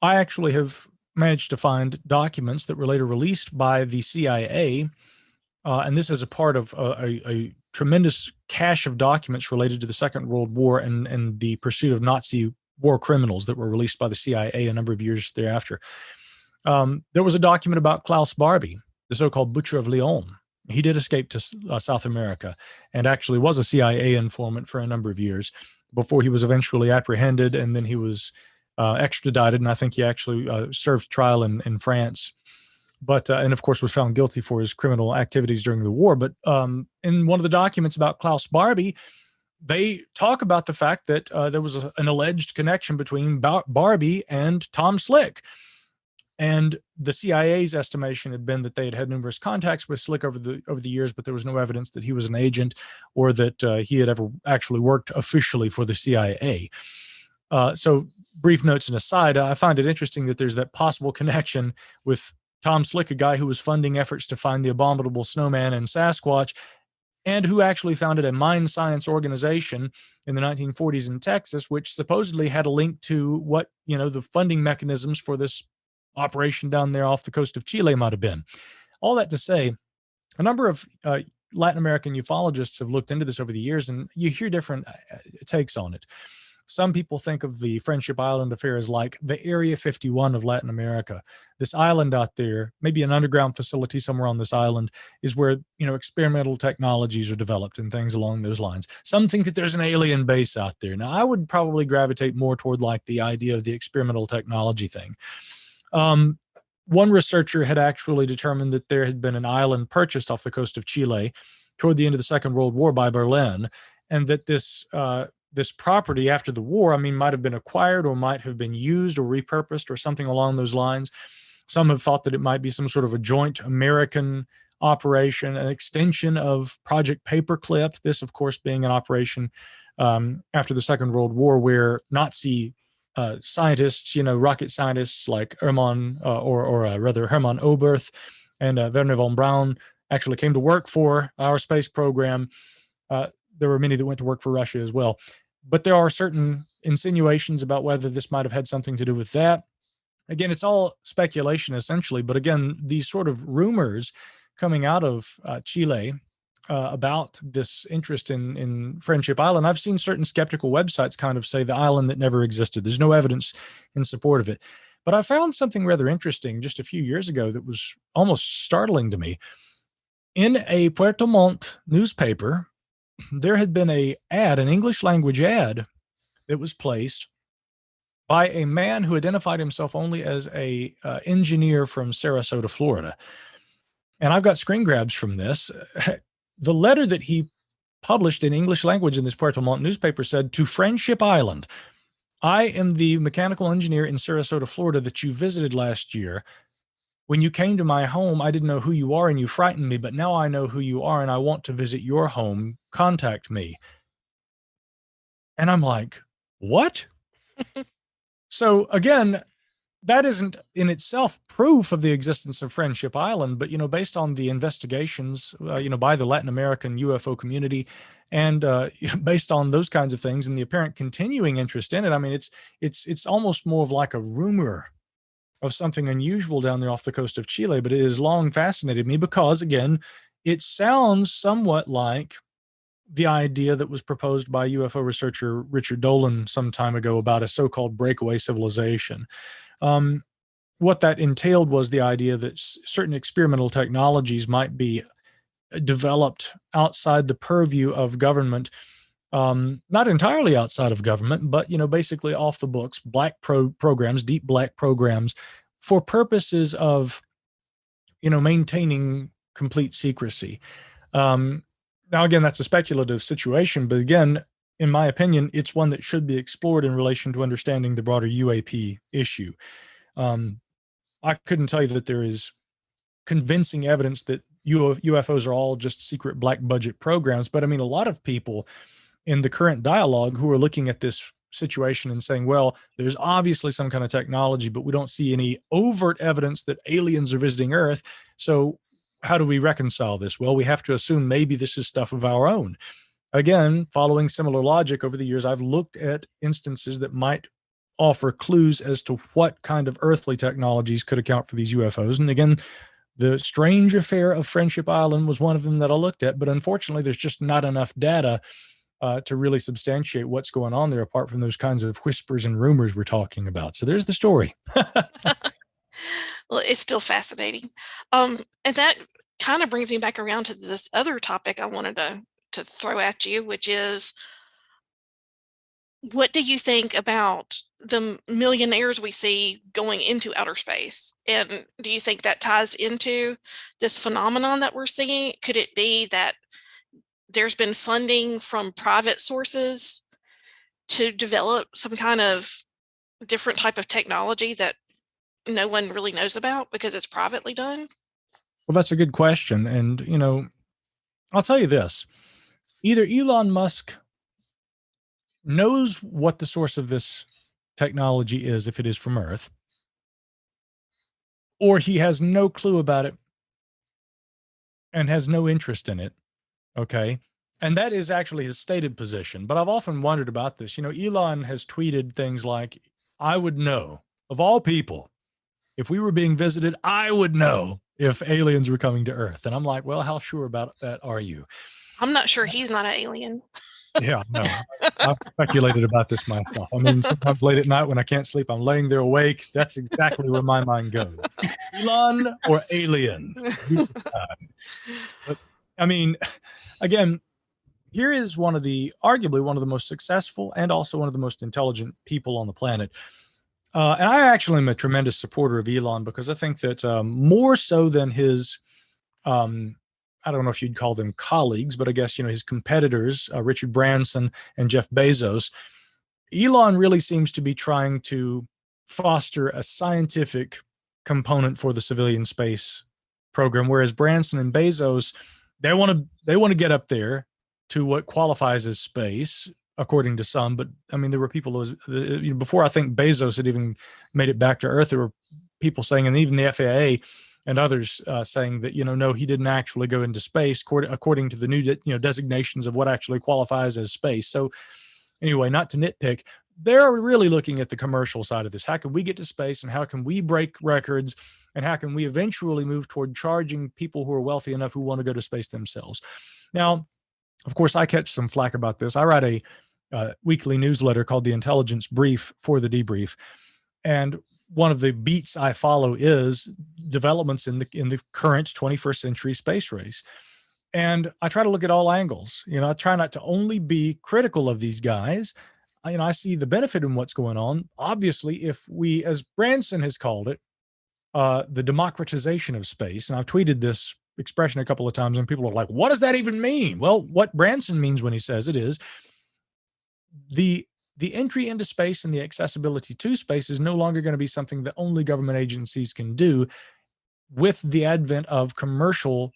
I actually have managed to find documents that were later released by the CIA, and this is a part of a tremendous cache of documents related to the Second World War and the pursuit of Nazi war criminals that were released by the CIA a number of years thereafter. There was a document about Klaus Barbie, the so-called Butcher of Lyon. He did escape to South America and actually was a CIA informant for a number of years before he was eventually apprehended, and then he was extradited, and I think he actually served trial in France. But and of course was found guilty for his criminal activities during the war. But in one of the documents about Klaus Barbie, they talk about the fact that there was an alleged connection between Barbie and Tom Slick. And the CIA's estimation had been that they had had numerous contacts with Slick over the years, but there was no evidence that he was an agent or that he had ever actually worked officially for the CIA. So brief notes and aside, I find it interesting that there's that possible connection with Tom Slick, a guy who was funding efforts to find the abominable snowman and Sasquatch, and who actually founded a mind science organization in the 1940s in Texas, which supposedly had a link to what, the funding mechanisms for this operation down there off the coast of Chile might have been. All that to say, a number of Latin American ufologists have looked into this over the years, and you hear different takes on it. Some people think of the Friendship Island affair as like the Area 51 of Latin America. This island out there, maybe an underground facility somewhere on this island, is where, experimental technologies are developed and things along those lines. Some think that there's an alien base out there. Now, I would probably gravitate more toward like the idea of the experimental technology thing. One researcher had actually determined that there had been an island purchased off the coast of Chile toward the end of the Second World War by Berlin, and that this property after the war, might have been acquired or might have been used or repurposed or something along those lines. Some have thought that it might be some sort of a joint American operation, an extension of Project Paperclip. This, of course, being an operation after the Second World War where Nazi scientists, rocket scientists like Hermann Oberth and Werner von Braun actually came to work for our space program. There were many that went to work for Russia as well. But there are certain insinuations about whether this might have had something to do with that. Again, it's all speculation essentially. But again, these sort of rumors coming out of Chile about this interest in Friendship Island, I've seen certain skeptical websites kind of say the island that never existed. There's no evidence in support of it. But I found something rather interesting just a few years ago that was almost startling to me. In a Puerto Montt newspaper, there had been an English language ad that was placed by a man who identified himself only as a engineer from Sarasota, Florida. And I've got screen grabs from this. The letter that he published in English language in this Puerto Montt newspaper said, "To Friendship Island, I am the mechanical engineer in Sarasota, Florida that you visited last year. When you came to my home, I didn't know who you are and you frightened me, but now I know who you are and I want to visit your home. Contact me." And I'm like, what? So again, that isn't in itself proof of the existence of Friendship Island, but based on the investigations, by the Latin American UFO community, and based on those kinds of things, and the apparent continuing interest in it, I mean, it's almost more of like a rumor of something unusual down there off the coast of Chile, but it has long fascinated me because, again, it sounds somewhat like the idea that was proposed by UFO researcher Richard Dolan some time ago about a so-called breakaway civilization. Um, what that entailed was the idea that certain experimental technologies might be developed outside the purview of government, not entirely outside of government, but basically off the books, programs, deep black programs, for purposes of maintaining complete secrecy. Now, again, that's a speculative situation, but again, in my opinion, it's one that should be explored in relation to understanding the broader UAP issue. I couldn't tell you that there is convincing evidence that UFOs are all just secret black budget programs, but I mean, a lot of people in the current dialogue who are looking at this situation and saying, well, there's obviously some kind of technology, but we don't see any overt evidence that aliens are visiting Earth. So how do we reconcile this? Well, we have to assume maybe this is stuff of our own. Again, following similar logic over the years, I've looked at instances that might offer clues as to what kind of earthly technologies could account for these UFOs. And again, the strange affair of Friendship Island was one of them that I looked at, but unfortunately, there's just not enough data to really substantiate what's going on there, apart from those kinds of whispers and rumors we're talking about. So there's the story. Well, it's still fascinating. And that kind of brings me back around to this other topic I wanted to throw at you, which is, what do you think about the millionaires we see going into outer space? And do you think that ties into this phenomenon that we're seeing? Could it be that there's been funding from private sources to develop some kind of different type of technology that no one really knows about because it's privately done? Well, that's a good question. And, I'll tell you this. Either Elon Musk knows what the source of this technology is, if it is from Earth, or he has no clue about it and has no interest in it. Okay. And that is actually his stated position. But I've often wondered about this. Elon has tweeted things like, I would know, of all people, if we were being visited, I would know if aliens were coming to Earth. And I'm like, well, how sure about that are you? I'm not sure he's not an alien. Yeah, no, I've speculated about this myself. I mean, sometimes late at night when I can't sleep, I'm laying there awake. That's exactly where my mind goes. Elon or alien? But, I mean, again, here is arguably one of the most successful and also one of the most intelligent people on the planet. And I actually am a tremendous supporter of Elon because I think that more so than his, I don't know if you'd call them colleagues, but I guess, his competitors, Richard Branson and Jeff Bezos, Elon really seems to be trying to foster a scientific component for the civilian space program, whereas Branson and Bezos, they want to get up there to what qualifies as space, according to some. But I mean, there were people before I think Bezos had even made it back to Earth. There were people saying, and even the FAA and others saying that, no, he didn't actually go into space according to the new, designations of what actually qualifies as space. So anyway, not to nitpick, they're really looking at the commercial side of this. How can we get to space, and how can we break records, and how can we eventually move toward charging people who are wealthy enough who want to go to space themselves? Now, of course, I catch some flack about this. I write a weekly newsletter called The Intelligence Brief for the Debrief. And one of the beats I follow is developments in the current 21st century space race. And I try to look at all angles. I try not to only be critical of these guys. I see the benefit in what's going on. Obviously, if we, as Branson has called it, the democratization of space, and I've tweeted this expression a couple of times, and people are like, what does that even mean? Well, what Branson means when he says it is the entry into space and the accessibility to space is no longer going to be something that only government agencies can do. With the advent of commercial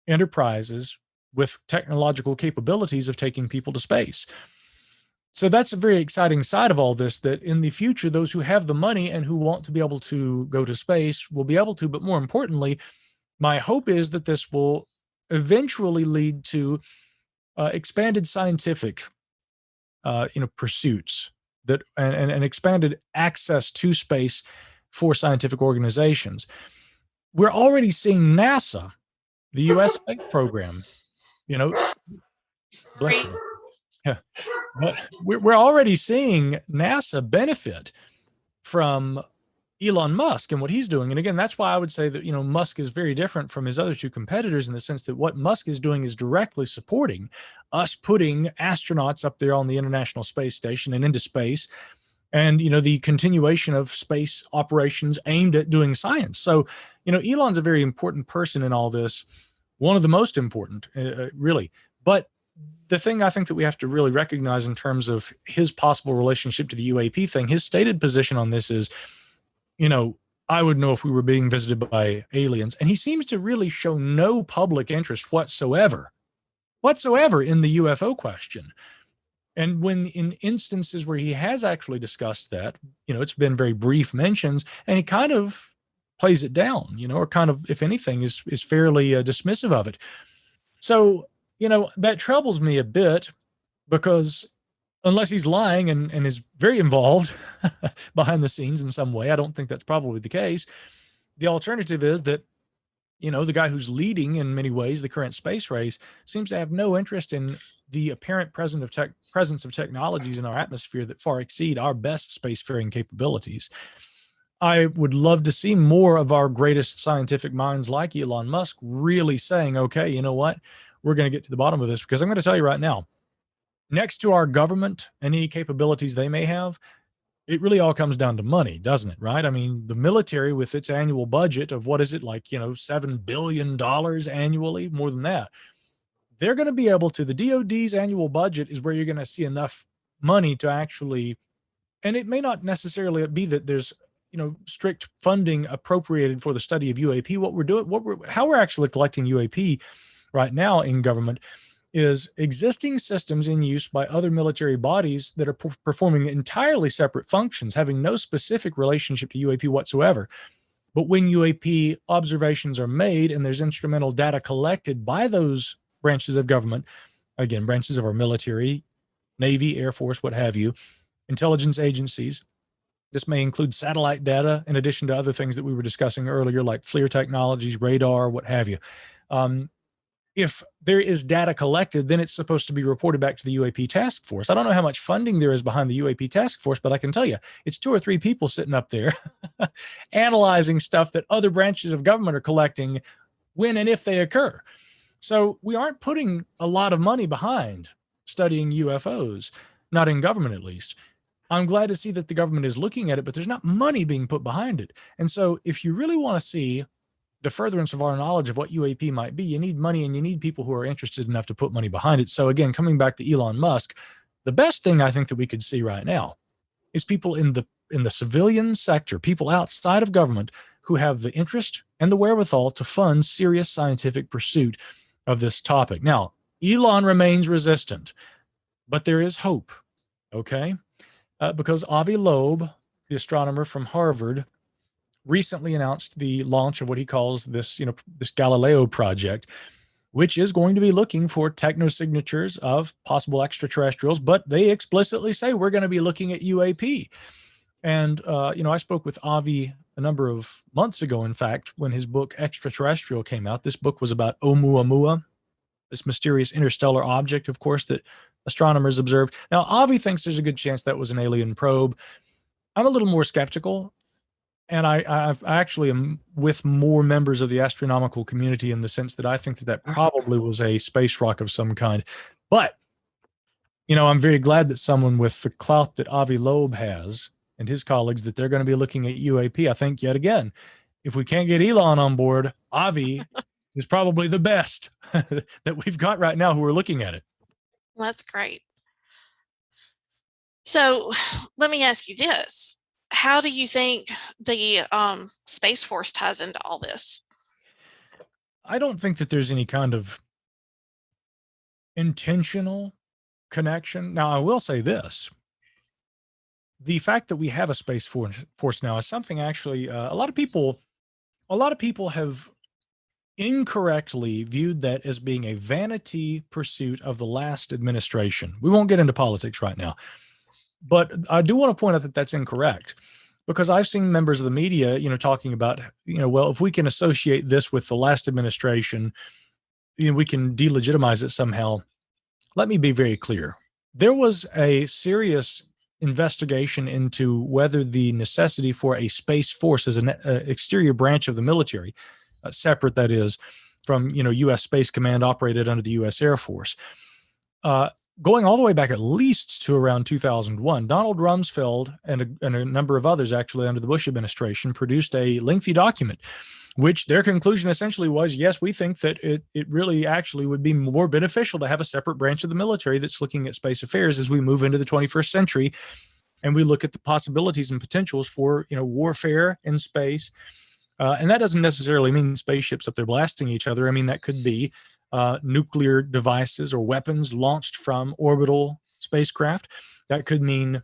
enterprises with technological capabilities of taking people to space. So that's a very exciting side of all this, that in the future, those who have the money and who want to be able to go to space will be able to. But more importantly, my hope is that this will eventually lead to expanded scientific pursuits, that and expanded access to space for scientific organizations. We're already seeing NASA, the U.S. space program, you know, bless you. Yeah. But we're already seeing NASA benefit from Elon Musk and what he's doing. And again, that's why I would say that, Musk is very different from his other two competitors in the sense that what Musk is doing is directly supporting us putting astronauts up there on the International Space Station and into space, and the continuation of space operations aimed at doing science. So Elon's a very important person in all this, one of the most important, really. But the thing I think that we have to really recognize in terms of his possible relationship to the UAP thing, his stated position on this is, I would know if we were being visited by aliens. And he seems to really show no public interest whatsoever in the UFO question. And when in instances where he has actually discussed that, it's been very brief mentions, and he kind of plays it down, or kind of, if anything, is fairly dismissive of it. So, that troubles me a bit, because unless he's lying and is very involved behind the scenes in some way, I don't think that's probably the case. The alternative is that, the guy who's leading in many ways the current space race seems to have no interest in the apparent presence of technologies in our atmosphere that far exceed our best spacefaring capabilities. I would love to see more of our greatest scientific minds like Elon Musk really saying, okay, you know what? We're going to get to the bottom of this, because I'm going to tell you right now, next to our government and any capabilities they may have, it really all comes down to money, doesn't it? Right? I mean, the military, with its annual budget of what is it, like, $7 billion annually, more than that, they're going to be able to, the DOD's annual budget is where you're going to see enough money to actually, and it may not necessarily be that there's, strict funding appropriated for the study of UAP. What we're doing, how we're actually collecting UAP right now in government is existing systems in use by other military bodies that are performing entirely separate functions, having no specific relationship to UAP whatsoever. But when UAP observations are made and there's instrumental data collected by those branches of government, again, branches of our military, Navy, Air Force, what have you, intelligence agencies, this may include satellite data in addition to other things that we were discussing earlier, like FLIR technologies, radar, what have you. If there is data collected, then it's supposed to be reported back to the UAP task force. I don't know how much funding there is behind the UAP task force, but I can tell you it's 2 or 3 people sitting up there analyzing stuff that other branches of government are collecting when and if they occur. So we aren't putting a lot of money behind studying UFOs, not in government at least. I'm glad to see that the government is looking at it, but there's not money being put behind it. And so if you really want to see the furtherance of our knowledge of what UAP might be, you need money, and you need people who are interested enough to put money behind it. So again, coming back to Elon Musk, the best thing I think that we could see right now is people in the civilian sector, people outside of government, who have the interest and the wherewithal to fund serious scientific pursuit of this topic. Now, Elon remains resistant, but there is hope, okay? Because Avi Loeb, the astronomer from Harvard, recently announced the launch of what he calls this Galileo project, which is going to be looking for technosignatures of possible extraterrestrials, but they explicitly say we're going to be looking at UAP. And, I spoke with Avi a number of months ago, in fact, when his book Extraterrestrial came out. This book was about Oumuamua, this mysterious interstellar object, of course, that astronomers observed. Now, Avi thinks there's a good chance that was an alien probe. I'm a little more skeptical. And I actually am with more members of the astronomical community in the sense that I think that probably was a space rock of some kind. But, I'm very glad that someone with the clout that Avi Loeb has and his colleagues, that they're going to be looking at UAP. I think, yet again, if we can't get Elon on board, Avi is probably the best that we've got right now who are looking at it. Well, that's great. So let me ask you this. How do you think the Space Force ties into all this? I don't think that there's any kind of intentional connection. Now, I will say this. The fact that we have a space force now is something actually a lot of people have incorrectly viewed that as being a vanity pursuit of the last administration. We won't get into politics right now, but I do want to point out that that's incorrect, because I've seen members of the media, talking about, well, if we can associate this with the last administration, we can delegitimize it somehow. Let me be very clear. There was a serious investigation into whether the necessity for a space force as an exterior branch of the military, separate, that is, from U.S. Space Command, operated under the U.S. Air Force, going all the way back at least to around 2001. Donald Rumsfeld and a number of others, actually under the Bush administration, produced a lengthy document, which their conclusion essentially was, yes, we think that it really actually would be more beneficial to have a separate branch of the military that's looking at space affairs as we move into the 21st century, and we look at the possibilities and potentials for warfare in space. And that doesn't necessarily mean spaceships up there blasting each other. I mean, that could be nuclear devices or weapons launched from orbital spacecraft. That could mean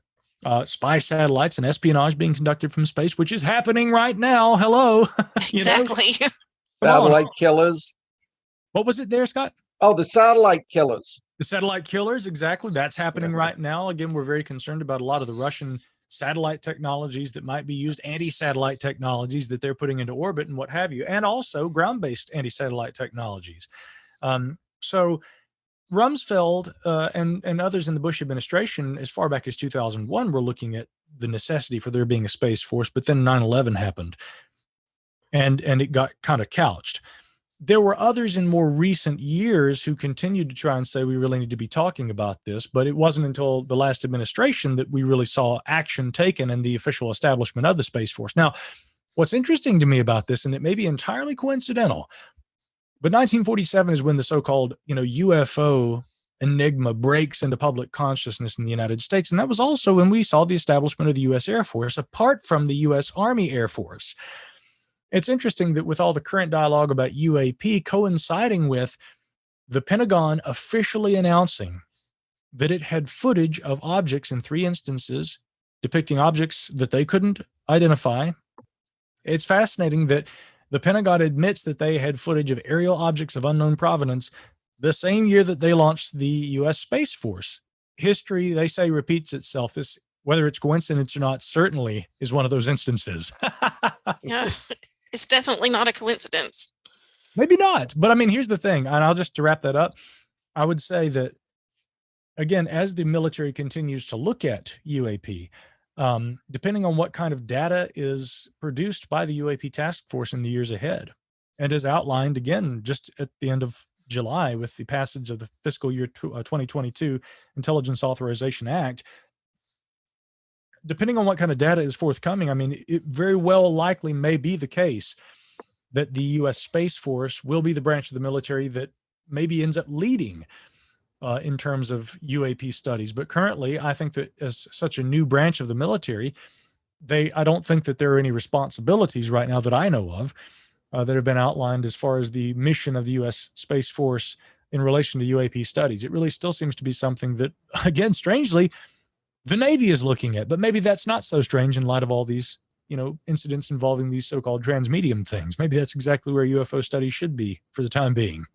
spy satellites and espionage being conducted from space, which is happening right now. Hello. Exactly. Satellite killers. What was it there, Scott? Oh, the satellite killers. The satellite killers, exactly. That's happening right now. Again, we're very concerned about a lot of the Russian satellite technologies that might be used, anti-satellite technologies that they're putting into orbit and what have you, and also ground-based anti-satellite technologies. So Rumsfeld and others in the Bush administration, as far back as 2001, were looking at the necessity for there being a space force, but then 9/11 happened, and it got kind of couched. There were others in more recent years who continued to try and say we really need to be talking about this, but it wasn't until the last administration that we really saw action taken and the official establishment of the Space Force. Now, what's interesting to me about this, and it may be entirely coincidental, but 1947 is when the so-called UFO enigma breaks into public consciousness in the United States, and that was also when we saw the establishment of the U.S. Air Force, apart from the U.S. Army Air Force. It's interesting that with all the current dialogue about UAP coinciding with the Pentagon officially announcing that it had footage of objects in 3 instances depicting objects that they couldn't identify, it's fascinating that the Pentagon admits that they had footage of aerial objects of unknown provenance the same year that they launched the U.S. Space Force. History, they say, repeats itself. This, whether it's coincidence or not, certainly is one of those instances. Yeah. It's definitely not a coincidence. Maybe not. But I mean, here's the thing, and I'll just to wrap that up, I would say that, again, as the military continues to look at UAP, depending on what kind of data is produced by the UAP task force in the years ahead, and as outlined again just at the end of July with the passage of the fiscal year 2022 Intelligence Authorization Act, depending on what kind of data is forthcoming, I mean, it very well likely may be the case that the U.S. Space Force will be the branch of the military that maybe ends up leading in terms of UAP studies. But currently, I think that as such a new branch of the military, I don't think that there are any responsibilities right now that I know of that have been outlined as far as the mission of the U.S. Space Force in relation to UAP studies. It really still seems to be something that, again, strangely, the Navy is looking at, but maybe that's not so strange in light of all these, incidents involving these so-called transmedium things. Maybe that's exactly where UFO studies should be for the time being.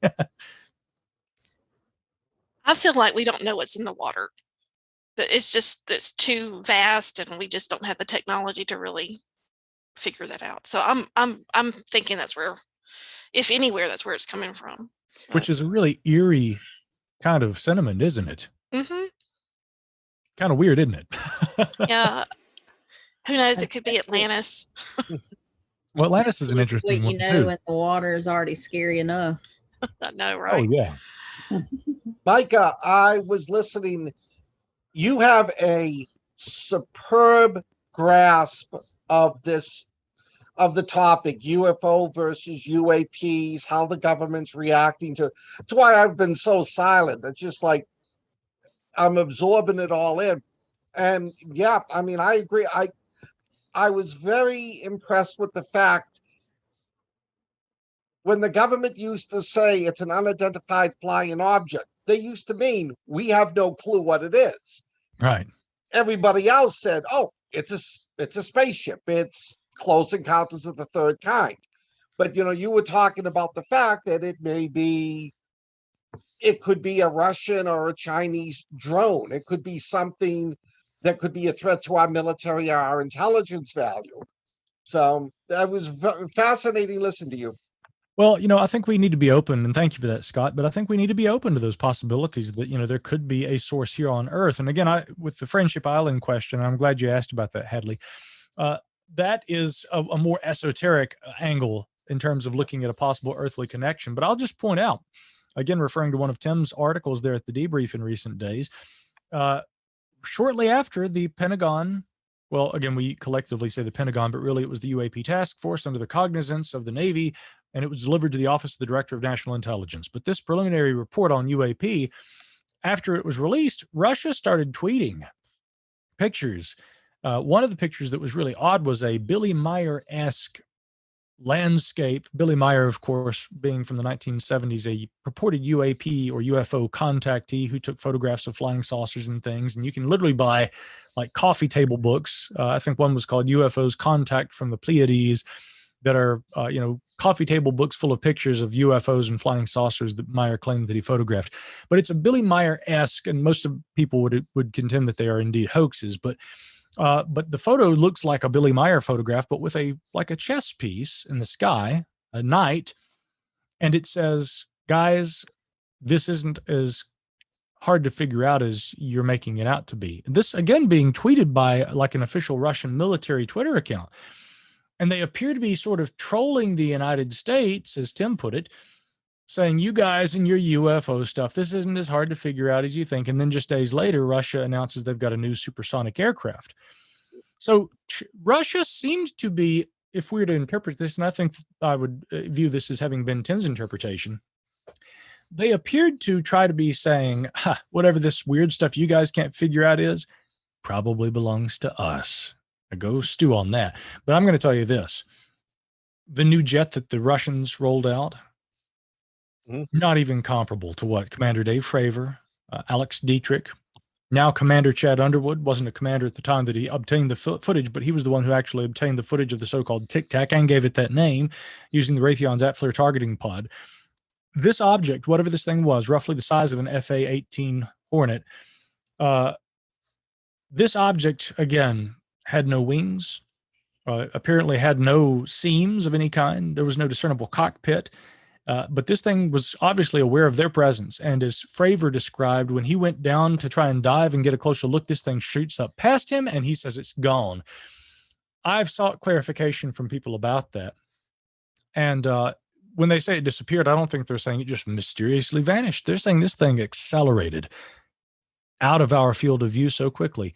I feel like we don't know what's in the water. It's too vast, and we just don't have the technology to really figure that out. So I'm thinking that's where, if anywhere, that's where it's coming from. Which is a really eerie kind of sentiment, isn't it? Mm-hmm. Kind of weird, isn't it? Yeah. Who knows? It could be Atlantis. Well, Atlantis is an interesting one, too. And the water is already scary enough. I know, right? Oh, yeah. Micah, I was listening. You have a superb grasp of the topic, UFO versus UAPs, how the government's reacting to. That's why I've been so silent. It's just like I'm absorbing it all in. And yeah, I mean, I agree. I was very impressed with the fact when the government used to say it's an unidentified flying object, they used to mean we have no clue what it is. Right. Everybody else said, oh, it's a spaceship. It's Close Encounters of the Third Kind. But, you were talking about the fact that it could be a Russian or a Chinese drone. It could be something that could be a threat to our military or our intelligence value. So that was fascinating listening to you. Well, I think we need to be open, and thank you for that, Scott, but I think we need to be open to those possibilities that, there could be a source here on Earth. And again, with the Friendship Island question, I'm glad you asked about that, Hadley. That is a more esoteric angle in terms of looking at a possible earthly connection. But I'll just point out, again, referring to one of Tim's articles there at the debrief in recent days, shortly after the Pentagon, well, again, we collectively say the Pentagon, but really it was the UAP task force under the cognizance of the Navy, and it was delivered to the Office of the Director of National Intelligence. But this preliminary report on UAP, after it was released, Russia started tweeting pictures. One of the pictures that was really odd was a Billy Meyer-esque landscape. Billy Meyer, of course, being from the 1970s, a purported UAP or UFO contactee who took photographs of flying saucers and things. And you can literally buy like coffee table books. I think one was called UFOs Contact from the Pleiades, that are, coffee table books full of pictures of UFOs and flying saucers that Meyer claimed that he photographed. But it's a Billy Meyer-esque, and most of people would contend that they are indeed hoaxes. But the photo looks like a Billy Meyer photograph, but with a chess piece in the sky, a knight, and it says, "Guys, this isn't as hard to figure out as you're making it out to be." This again being tweeted by like an official Russian military Twitter account, and they appear to be sort of trolling the United States, as Tim put it, saying, "You guys and your UFO stuff, this isn't as hard to figure out as you think." And then just days later, Russia announces they've got a new supersonic aircraft. So Russia seems to be, if we were to interpret this, and I think I would view this as having been Tim's interpretation, they appeared to try to be saying, whatever this weird stuff you guys can't figure out is, probably belongs to us. Now go stew on that. But I'm going to tell you this. The new jet that the Russians rolled out, not even comparable to what Commander Dave Fravor, Alex Dietrich, now Commander Chad Underwood, wasn't a commander at the time that he obtained the footage, but he was the one who actually obtained the footage of the so-called Tic Tac and gave it that name using the Raytheon's Atflare targeting pod. This object, whatever this thing was, roughly the size of an FA-18 Hornet, this object, again, had no wings, apparently had no seams of any kind. There was no discernible cockpit. But this thing was obviously aware of their presence. And as Fravor described, when he went down to try and dive and get a closer look, this thing shoots up past him and he says it's gone. I've sought clarification from people about that. And when they say it disappeared, I don't think they're saying it just mysteriously vanished. They're saying this thing accelerated out of our field of view so quickly.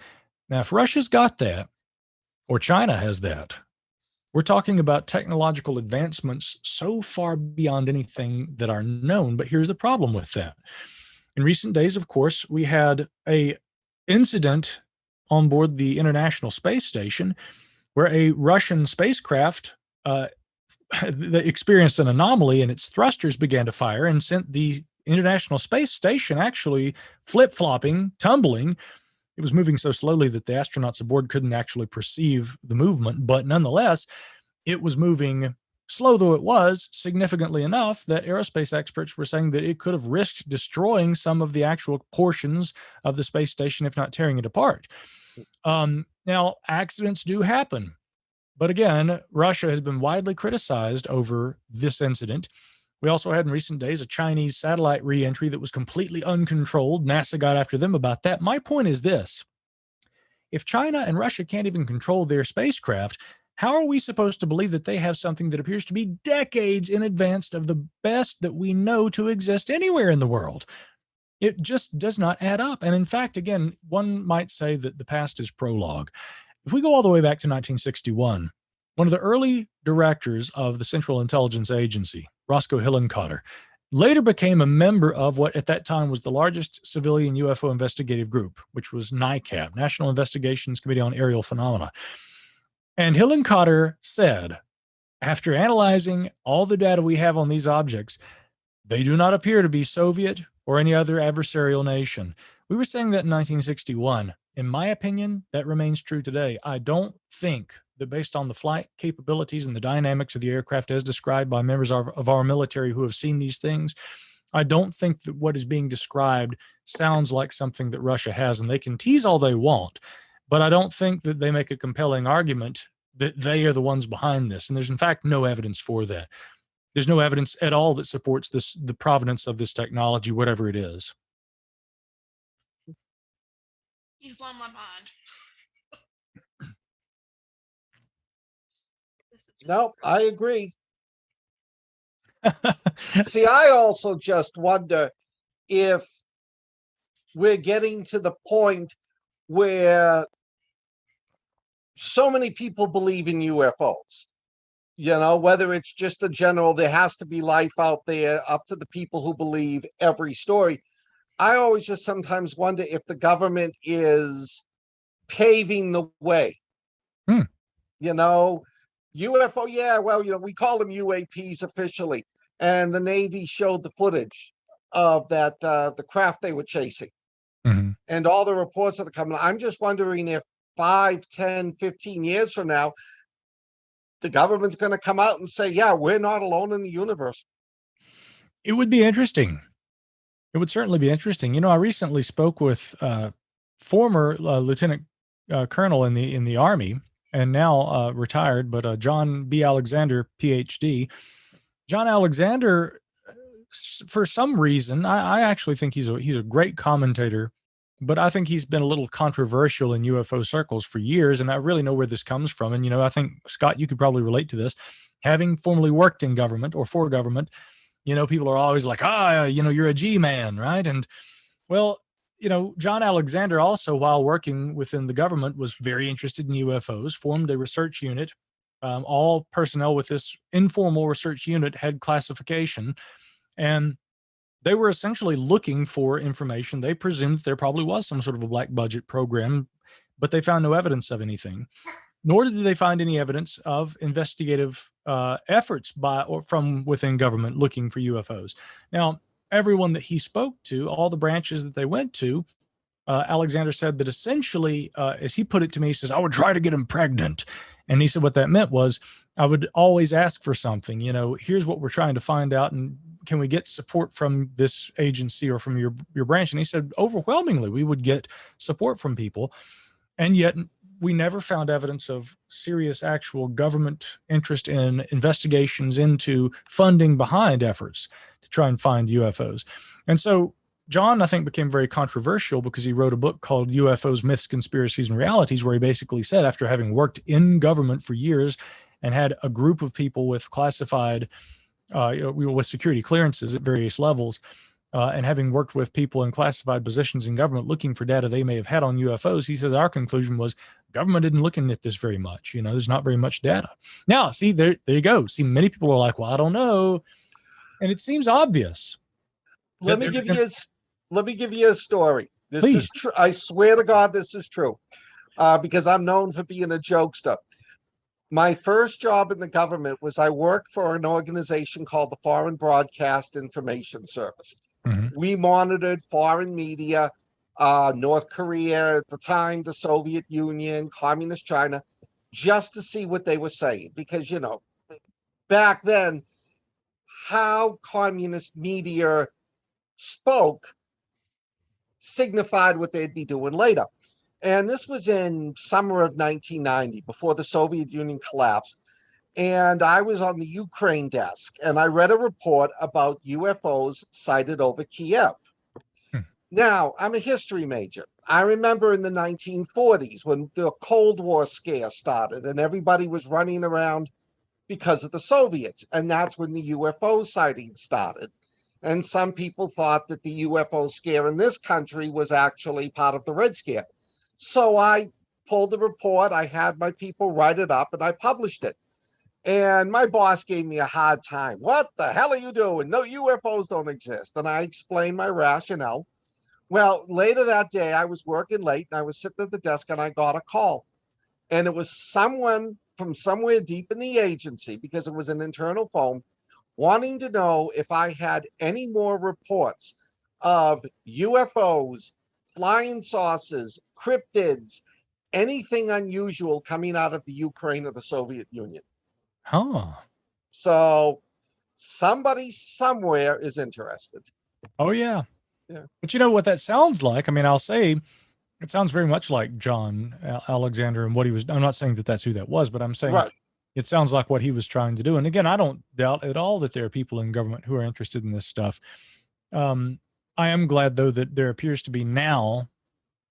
Now, if Russia's got that, or China has that, we're talking about technological advancements so far beyond anything that are known. But here's the problem with that. In recent days, of course, we had a incident on board the International Space Station where a Russian spacecraft experienced an anomaly and its thrusters began to fire and sent the International Space Station actually flip-flopping, tumbling. It was moving so slowly that the astronauts aboard couldn't actually perceive the movement, but nonetheless, it was moving, slow though it was, significantly enough that aerospace experts were saying that it could have risked destroying some of the actual portions of the space station, if not tearing it apart. Now, accidents do happen, but again, Russia has been widely criticized over this incident. We also had in recent days a Chinese satellite re-entry that was completely uncontrolled. NASA got after them about that. My point is this. If China and Russia can't even control their spacecraft, how are we supposed to believe that they have something that appears to be decades in advance of the best that we know to exist anywhere in the world? It just does not add up. And in fact, again, one might say that the past is prologue. If we go all the way back to 1961, one of the early directors of the Central Intelligence Agency, Roscoe Hillenkotter, later became a member of what at that time was the largest civilian UFO investigative group, which was NICAP, National Investigations Committee on Aerial Phenomena. And Hillenkotter said, after analyzing all the data we have on these objects, They do not appear to be Soviet or any other adversarial nation. We were saying that in 1961. In my opinion, that remains true today. I don't think that based on the flight capabilities and the dynamics of the aircraft as described by members of our military who have seen these things, I don't think that what is being described sounds like something that Russia has, and they can tease all they want, but I don't think that they make a compelling argument that they are the ones behind this. And there's in fact no evidence for that. There's no evidence at all that supports the provenance of this technology, whatever it is. You've blown my mind. No, I agree. See, I also just wonder if we're getting to the point where so many people believe in UFOs. Whether it's just a general, there has to be life out there, up to the people who believe every story. I always just sometimes wonder if the government is paving the way. UFO, yeah, well, we call them UAPs officially. And the Navy showed the footage of that, the craft they were chasing. Mm-hmm. And all the reports that are coming. I'm just wondering if 5, 10, 15 years from now, the government's going to come out and say, yeah, we're not alone in the universe. It would be interesting. It would certainly be interesting. I recently spoke with former Lieutenant Colonel in the Army, and now retired, but John B. Alexander, PhD. John Alexander, for some reason, I actually think he's a great commentator, but I think he's been a little controversial in UFO circles for years, and I really know where this comes from. And, I think, Scott, you could probably relate to this. Having formerly worked in government or for government, people are always like, you're a G-man, right? And, well, John Alexander also, while working within the government, was very interested in UFOs, formed a research unit. All personnel with this informal research unit had classification, and they were essentially looking for information. They presumed there probably was some sort of a black budget program, but they found no evidence of anything. Nor did they find any evidence of investigative efforts by or from within government looking for UFOs. Now, everyone that he spoke to, all the branches that they went to, Alexander said that essentially, as he put it to me, he says, I would try to get him pregnant. And he said what that meant was I would always ask for something, here's what we're trying to find out. And can we get support from this agency or from your branch? And he said, overwhelmingly, we would get support from people. And yet we never found evidence of serious actual government interest in investigations into funding behind efforts to try and find UFOs. And so John, I think, became very controversial because he wrote a book called UFOs, Myths, Conspiracies, and Realities, where he basically said, after having worked in government for years and had a group of people with classified, with security clearances at various levels, and having worked with people in classified positions in government looking for data they may have had on UFOs, he says our conclusion was government isn't looking at this very much. There's not very much data. Now, see, there you go. See, many people are like, well, I don't know. And it seems obvious. Let me give you a story. This is true. I swear to God, this is true. Because I'm known for being a jokester. My first job in the government was I worked for an organization called the Foreign Broadcast Information Service. Mm-hmm. We monitored foreign media, North Korea at the time, the Soviet Union, Communist China, just to see what they were saying. Because, back then, how communist media spoke signified what they'd be doing later. And this was in summer of 1990, before the Soviet Union collapsed. And I was on the Ukraine desk, and I read a report about UFOs sighted over Kiev. Now, I'm a history major. I remember in the 1940s when the Cold War scare started and everybody was running around because of the Soviets. And that's when the UFO sightings started. And some people thought that the UFO scare in this country was actually part of the Red Scare. So I pulled the report, I had my people write it up, and I published it. And my boss gave me a hard time. What the hell are you doing? No, UFOs don't exist. And I explained my rationale. Well, later that day, I was working late, and I was sitting at the desk, and I got a call. And it was someone from somewhere deep in the agency, because it was an internal phone, wanting to know if I had any more reports of UFOs, flying saucers, cryptids, anything unusual coming out of the Ukraine or the Soviet Union. Huh. So somebody somewhere is interested. Oh, yeah. Yeah. But you know what that sounds like? I mean, I'll say it sounds very much like John Alexander and what he was. I'm not saying that that's who that was, but I'm saying Right. it sounds like what he was trying to do. And again, I don't doubt at all that there are people in government who are interested in this stuff. I am glad, though, that there appears to be now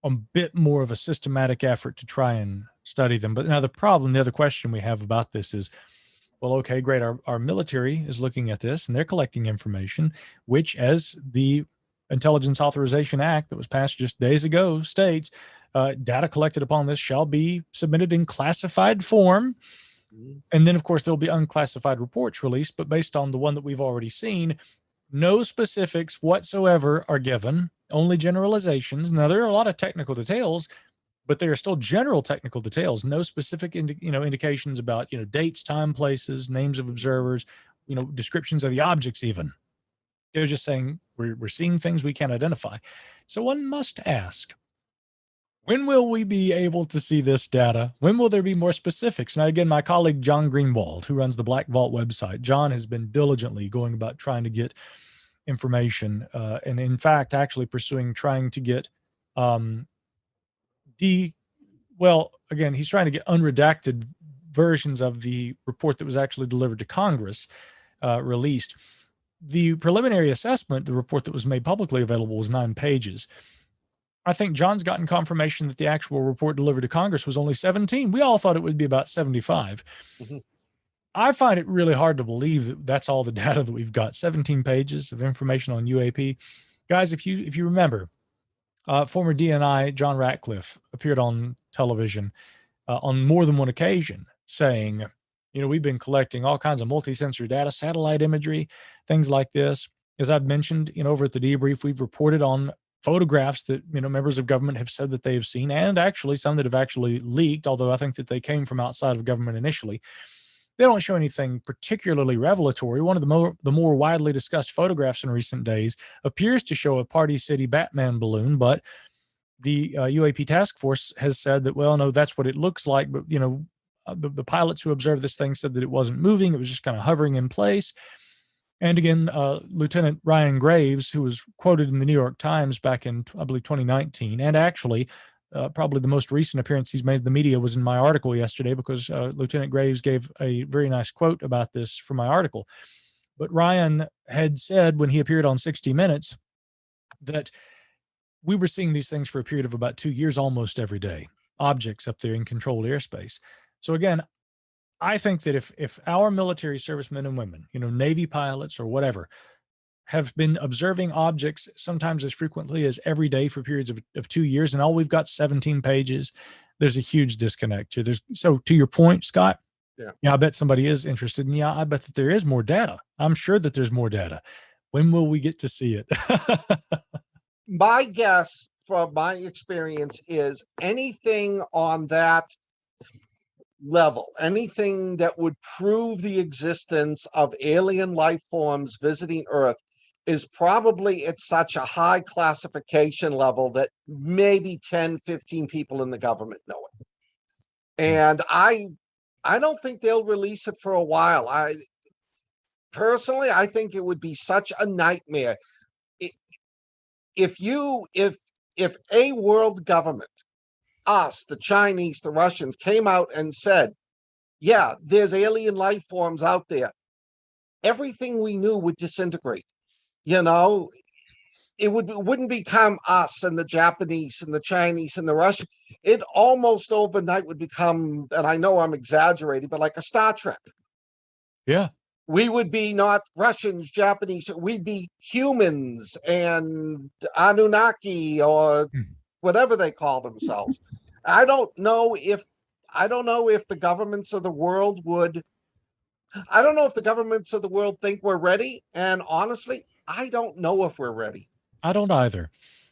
a bit more of a systematic effort to try and study them. But now the other question we have about this is, well, okay, great. Our military is looking at this and they're collecting information, which, as the Intelligence Authorization Act that was passed just days ago states, data collected upon this shall be submitted in classified form. And then, of course, there'll be unclassified reports released, but based on the one that we've already seen, no specifics whatsoever are given, only generalizations. Now, there are a lot of technical details, but they are still general technical details, no specific indications about dates, time, places, names of observers, descriptions of the objects even. They're just saying we're seeing things we can't identify. So one must ask, when will we be able to see this data? When will there be more specifics? Now, again, my colleague John Greenwald, who runs the Black Vault website, John has been diligently going about trying to get information, and in fact, actually trying to get again, he's trying to get unredacted versions of the report that was actually delivered to Congress, released. The preliminary assessment, the report that was made publicly available, was 9 pages. I think John's gotten confirmation that the actual report delivered to Congress was only 17. We all thought it would be about 75. Mm-hmm. I find it really hard to believe that that's all the data that we've got. 17 pages of information on UAP. Guys, if you remember, former DNI John Ratcliffe appeared on television on more than one occasion saying, we've been collecting all kinds of multi-sensory data, satellite imagery, things like this. As I've mentioned, over at the debrief, we've reported on photographs that, members of government have said that they have seen, and actually some that have actually leaked, although I think that they came from outside of government initially. They don't show anything particularly revelatory. One of the more widely discussed photographs in recent days appears to show a Party City Batman balloon, but the UAP task force has said that, well, no, that's what it looks like. But, the pilots who observed this thing said that it wasn't moving. It was just kind of hovering in place. And again, Lieutenant Ryan Graves, who was quoted in the New York Times back in, I believe, 2019, and actually probably the most recent appearance he's made in the media was in my article yesterday, because Lieutenant Graves gave a very nice quote about this for my article. But Ryan had said when he appeared on 60 Minutes that we were seeing these things for a period of about 2 years almost every day, objects up there in controlled airspace. So again, I think that if our military servicemen and women, Navy pilots or whatever, have been observing objects sometimes as frequently as every day for periods of 2 years, and all we've got 17 pages, there's a huge disconnect here. So to your point, Scott, yeah, I bet somebody is interested. And yeah, I bet that there is more data. I'm sure that there's more data. When will we get to see it? My guess from my experience is anything on that level, anything that would prove the existence of alien life forms visiting Earth, is probably at such a high classification level that maybe 10, 15 people in the government know it. And I don't think they'll release it for a while. I think it would be such a nightmare if a world government, us, the Chinese, the Russians, came out and said, yeah, there's alien life forms out there, everything we knew would disintegrate. It wouldn't become us and the Japanese and the Chinese and the Russians. It almost overnight would become, and I know I'm exaggerating, but like a Star Trek. Yeah. We would be not Russians, Japanese, we'd be humans and Anunnaki or whatever they call themselves. I don't know if the governments of the world think we're ready. And honestly, I don't know if we're ready. I don't either.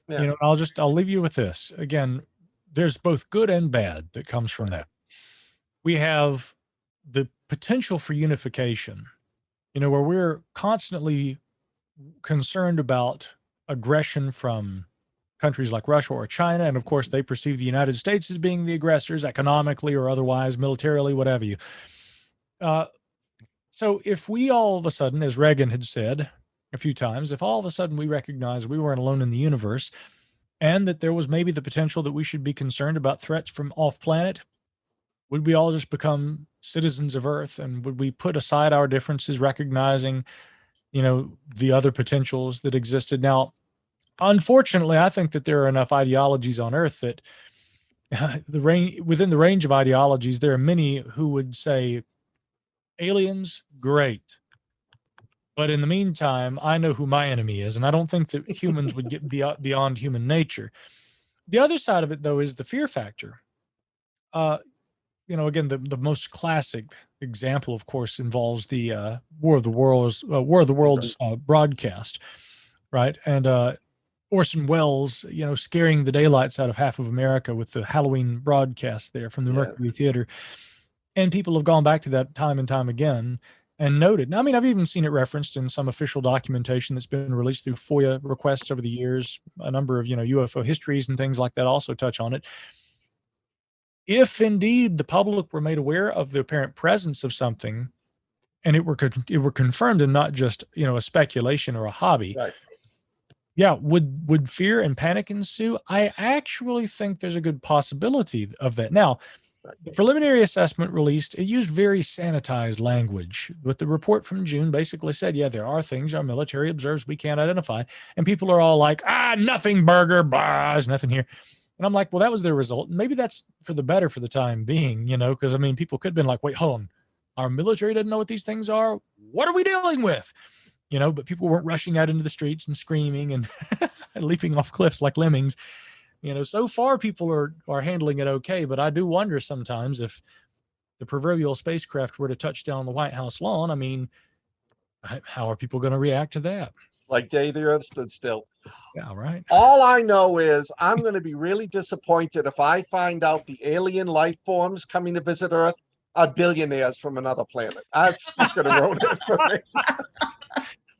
Yeah. I'll leave you with this. Again, there's both good and bad that comes from that. We have the potential for unification where we're constantly concerned about aggression from countries like Russia or China. And of course, they perceive the United States as being the aggressors economically or otherwise, militarily, whatever you. So if we all of a sudden, as Reagan had said a few times, if all of a sudden we recognize we weren't alone in the universe and that there was maybe the potential that we should be concerned about threats from off planet, would we all just become citizens of Earth, and would we put aside our differences, recognizing, the other potentials that existed? Now, unfortunately, I think that there are enough ideologies on Earth that within the range of ideologies, there are many who would say aliens, great. But in the meantime, I know who my enemy is, and I don't think that humans would get beyond human nature. The other side of it, though, is the fear factor. Again, the most classic example, of course, involves the War of the Worlds broadcast, right? And Orson Welles, scaring the daylights out of half of America with the Halloween broadcast there from the Yes. Mercury Theater. And people have gone back to that time and time again and noted. Now, I mean, I've even seen it referenced in some official documentation that's been released through FOIA requests over the years. A number of, UFO histories and things like that also touch on it. If indeed the public were made aware of the apparent presence of something, and it were confirmed and not just, a speculation or a hobby, Right. yeah, would fear and panic ensue? I actually think there's a good possibility of that. Now, the preliminary assessment released, it used very sanitized language, but the report from June basically said, yeah, there are things our military observes we can't identify. And people are all like, nothing, burger, blah, there's nothing here. And I'm like, well, that was their result. Maybe that's for the better for the time being, because I mean, people could have been like, wait, hold on. Our military doesn't know what these things are. What are we dealing with? But people weren't rushing out into the streets and screaming and leaping off cliffs like lemmings. So far people are handling it okay, but I do wonder sometimes if the proverbial spacecraft were to touch down on the White House lawn, I mean, how are people going to react to that? Like day the earth stood still. Yeah, right. All I know is I'm going to be really disappointed if I find out the alien life forms coming to visit Earth are billionaires from another planet. That's just going to ruin it for me.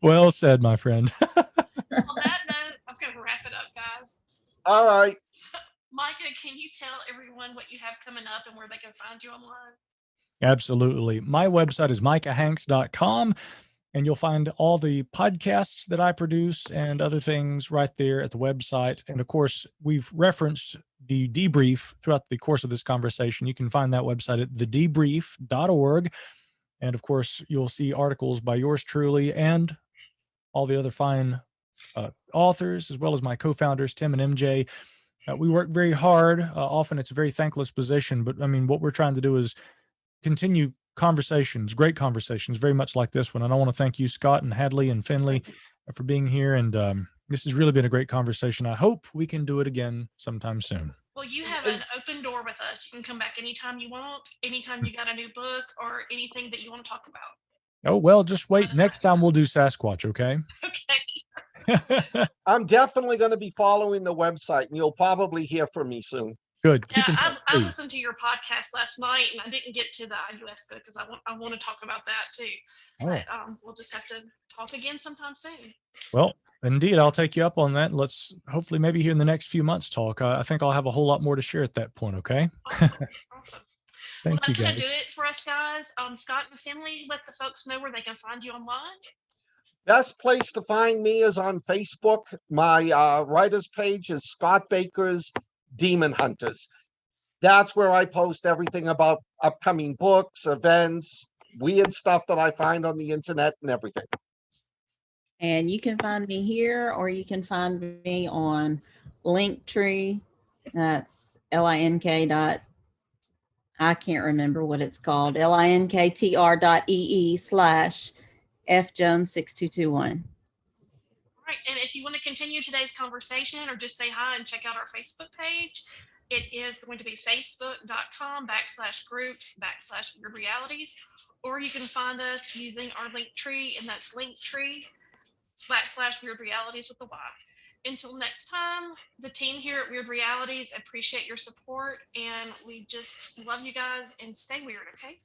Well said, my friend. On that note, I'm going to wrap it up, guys. All right. Micah, can you tell everyone what you have coming up and where they can find you online? Absolutely. My website is micahhanks.com, and you'll find all the podcasts that I produce and other things right there at the website. And of course, we've referenced the debrief throughout the course of this conversation. You can find that website at thedebrief.org. And of course, you'll see articles by yours truly and all the other fine authors, as well as my co-founders, Tim and MJ. We work very hard. Often it's a very thankless position, but I mean, what we're trying to do is continue conversations, great conversations, very much like this one. And I want to thank you, Scott and Hadley and Finley, for being here. And this has really been a great conversation. I hope we can do it again sometime soon. Well, you have an open door with us. You can come back anytime you want, anytime you got a new book or anything that you want to talk about. Oh, well, just wait. Next time we'll do Sasquatch, okay? Okay. I'm definitely going to be following the website, and you'll probably hear from me soon. Good. Yeah, I listened to your podcast last night, and I didn't get to the ayahuasca because I want to talk about that too. Oh. But we'll just have to talk again sometime soon. Well, indeed, I'll take you up on that. Let's hopefully maybe here in the next few months talk. I think I'll have a whole lot more to share at that point, okay? Awesome. Thank that's you, going to do it for us, guys. Scott and Finley, let the folks know where they can find you online. Best place to find me is on Facebook. My writer's page is Scott Baker's Demon Hunters. That's where I post everything about upcoming books, events, weird stuff that I find on the internet and everything. And you can find me here, or you can find me on Linktree. That's link. I can't remember what it's called. linktr.ee/fjones6221. All right. And if you want to continue today's conversation or just say hi and check out our Facebook page, it is going to be facebook.com/groups/weird realities, or you can find us using our Linktree, and that's Linktree/weird realities with the Y. Until next time, the team here at Weird Realities appreciate your support, and we just love you guys, and stay weird, okay?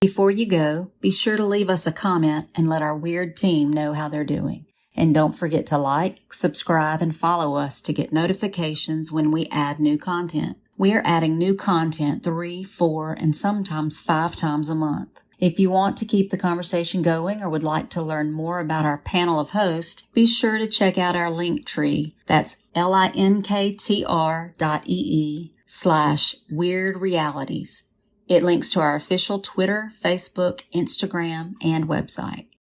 Before you go, be sure to leave us a comment and let our weird team know how they're doing. And don't forget to like, subscribe, and follow us to get notifications when we add new content. We are adding new content 3, 4, and sometimes 5 times a month. If you want to keep the conversation going or would like to learn more about our panel of hosts, be sure to check out our link tree. That's linktr.ee/weirdrealities. It links to our official Twitter, Facebook, Instagram, and website.